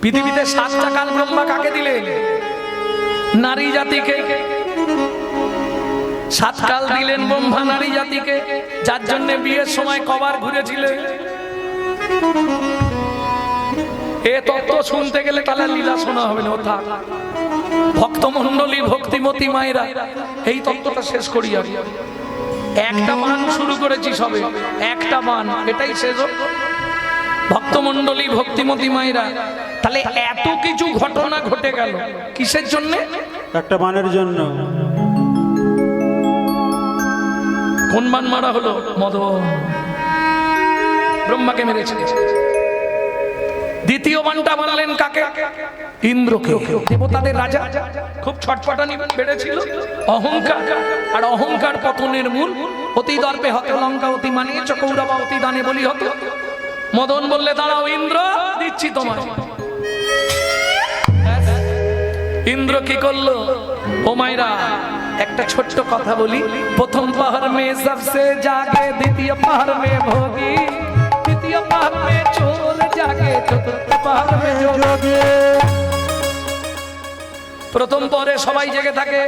পৃথিবীতে 7টা কাল ব্রহ্মা কাকে দিলেন? নারী জাতিকে। 7 কাল দিলেন ব্রহ্মা নারী জাতিকে, যার জন্য বিয়ের সময় কবার ঘুরেছিলেন। এ তত্ত্ব শুনতে গেলে তাহলে লীলা শোনা হবে না। থাক, ভক্তমণ্ডলী, ভক্তিমতী মায়েরা, এই তত্ত্বটা শেষ করি। আমি একটা বান শুরু করেছি, সবে একটা বান, এটাই শেষ। ভক্তমণ্ডলী, ভক্তিমতী মায়েরা, তাহলে এত কিছু ঘটনা ঘটে গেল কিসের জন্য? একটা বানের জন্য। কোন বান মারা হলো? মদন। ব্রহ্মাকে মেরেছে। দ্বিতীয় বানটা মারলেন কাকে? ইন্দ্রকে, দেবতাদের রাজা। খুব ছটপটানি বেড়েছিল, অহংকার। আর অহংকার পতনের মূল। অতি দর্পে হতে লঙ্কা, অতি মানিয়েছ কৌরবা, অতি দানে বলি হতো। মদন বললে, দাঁড়াও ইন্দ্র, দিচ্ছি তোমার। ইন্দ্র কি করলো? ও মায়েরা, একটা ছোট্ট কথা বলি। প্রথম পাহাড় মে সবসে জাগে, দ্বিতীয় পাহাড় মে ভোগী, তৃতীয় পাহাড় মে চোর জাগে, চতুর্থ পাহাড় মে যোগী। প্রথম পরে সবাই জেগে থাকে।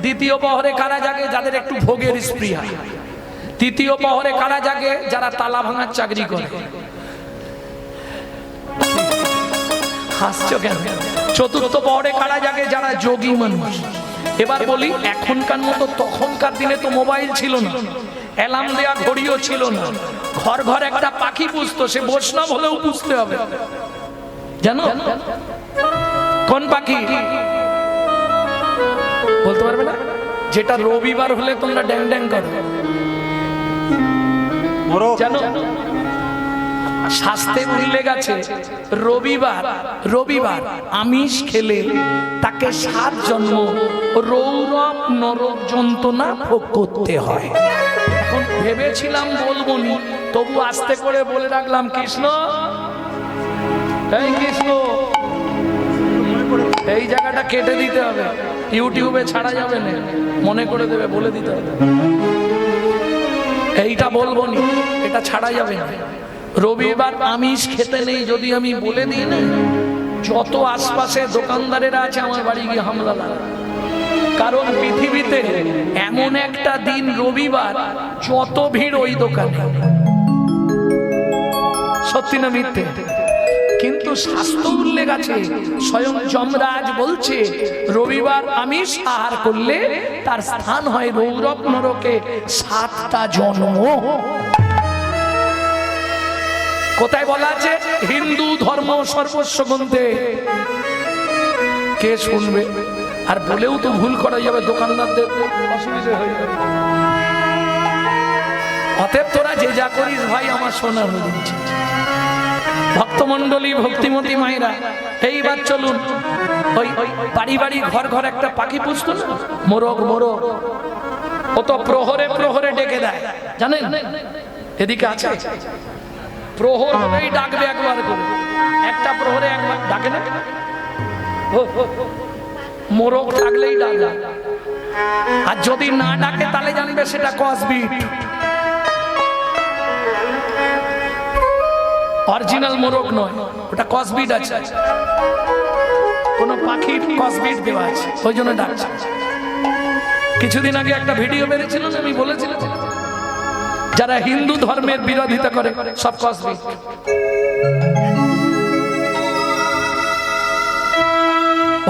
দ্বিতীয় পহরে কারা জাগে? যাদের একটু ভোগের স্পৃহা। তৃতীয় পহরে কারা জাগে? যারা তালা ভাঙার চাকরি করে। হাসছো কেন? চতুর্থ পহরে কারা জাগে? যারা যোগী মানুষ। এবার বলি, এখনকার মতো তখনকার দিনে তো মোবাইল ছিল না, অ্যালার্ম দেয়া ঘড়িও ছিল না। ঘর ঘর একটা পাখি পুষতো, সে বৈষ্ণব হলেও পুষতে হবে। জানো কোন পাখি? বলতে পারবে না? যেটা রবিবার হলে তোমরা ড্যাং ড্যাং করো, জানো? শাস্ত্রে উল্লেখ আছে, রবিবার আমিষ খেলে তাকে 7 জন্ম রৌরব নরক যন্ত্রণা ভোগ করতে হয়। এখন ভেবেছিলাম বলবো নি, তবু আস্তে করে বলে রাখলাম, কৃষ্ণ, এই কৃষ্ণ, এই জায়গাটা কেটে দিতে হবে, ইউটিউবে ছাড়া যাবে না, মনে করে দেবে, বলে দিতে হবে, এইটা বলবো নি, এটা ছাড়া যাবে না। রবিবার আমিষ খেতে নেই যদি আমি বলে দিই না, যত আশপাশে দোকানদারেরা আছে আমার বাড়ি গিয়ে হামলা লাগে। কারণ পৃথিবীতে এমন একটা দিন রবিবার, যত ভিড় ওই দোকানে, সত্যি না মিথ্যে? কিন্তু শাস্ত্র উল্লেখ আছে, স্বয়ং যমরাজ বলছে রবিবার আমিষ আহার করলে তার স্থান হয় রৌরব নরকে 7টা জন্ম। কোথায় বলা আছে? হিন্দু ধর্ম সর্বস্ব গ্রন্থে। কে শুনবে? আর বলেও তো ভুল করা যাবে, দোকানদারদের অসুবিধা হয়ে যাবে। অতএব তোরা যে যা করিস ভাই, আমার সোনার হরিণ। ভক্তমন্ডলী, ভক্তিমতী মায়েরা, এইবার চলুন, ওই বাড়ি বাড়ি ঘর ঘর একটা পাখি পুষতো না, মোরগ, মোরগ, ও তো প্রহরে প্রহরে ডেকে দেয়, জানেন? এদিকে আছে, প্রহর হলেই ডাকবে একবার করে, একটা প্রহরে একবার ডাকে না, মোরগ থাকলেই ডাকে, আর যদি না ডাকে তাহলে জানবে সেটা কসবিট, অরিজিনাল মোরগ নয়, ওটা কসবিট আছে, কোন পাখির কসবিট দেওয়া আছে, ওই জন্য ডাকছে। কিছুদিন আগে একটা ভিডিও বেরিয়েছিল, আমি বলেছিলাম যারা হিন্দু ধর্মের বিরোধিতা করে সব কসবিট।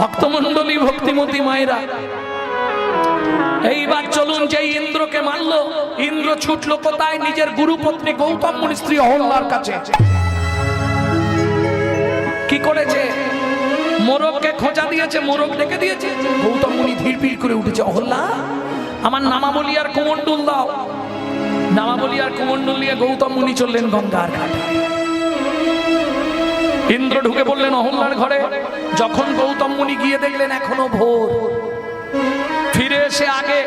ভক্তমন্ডলী, ভক্তিমতী মায়েরা, এইবার চলুন, যে ইন্দ্রকে মারলো, ইন্দ্র ছুটলো কোথায়? নিজের গুরুপত্নী গৌতম মুনির স্ত্রী অহল্যার কাছে। কি করেছে? মোরগকে খোঁচা দিয়েছে, মোরগ ডেকে দিয়েছে, গৌতম মুনি ধীরপির করে উঠেছে, অহল্যা আমার নামাবলী আর কুমণ্ডল দাও। নামাবলী আর কুমণ্ডল নিয়ে গৌতম মুনি চললেন গঙ্গার ঘাটে। ইন্দ্র ঢুকে বললেন অহল্যার ঘরে। যখন গৌতম মুনি গিয়ে দেখলেন এখনো ভোর, ফিরে এসে আগে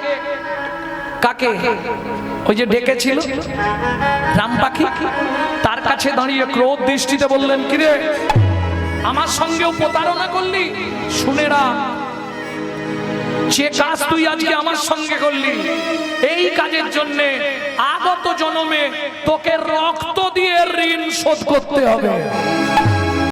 কাকে, ওই যে ডেকেছিল রাম পাখি, তার কাছে দাঁড়িয়ে ক্রোধ দৃষ্টিতে বললেন, কিরে আমার সঙ্গেও প্রতারণা করলি? শুনেরা, যে কাজ তুই আজকে আমার সঙ্গে করলি, এই কাজের জন্য আগত জন্মে তোকে রক্ত দিয়ে ঋণ শোধ করতে হবে।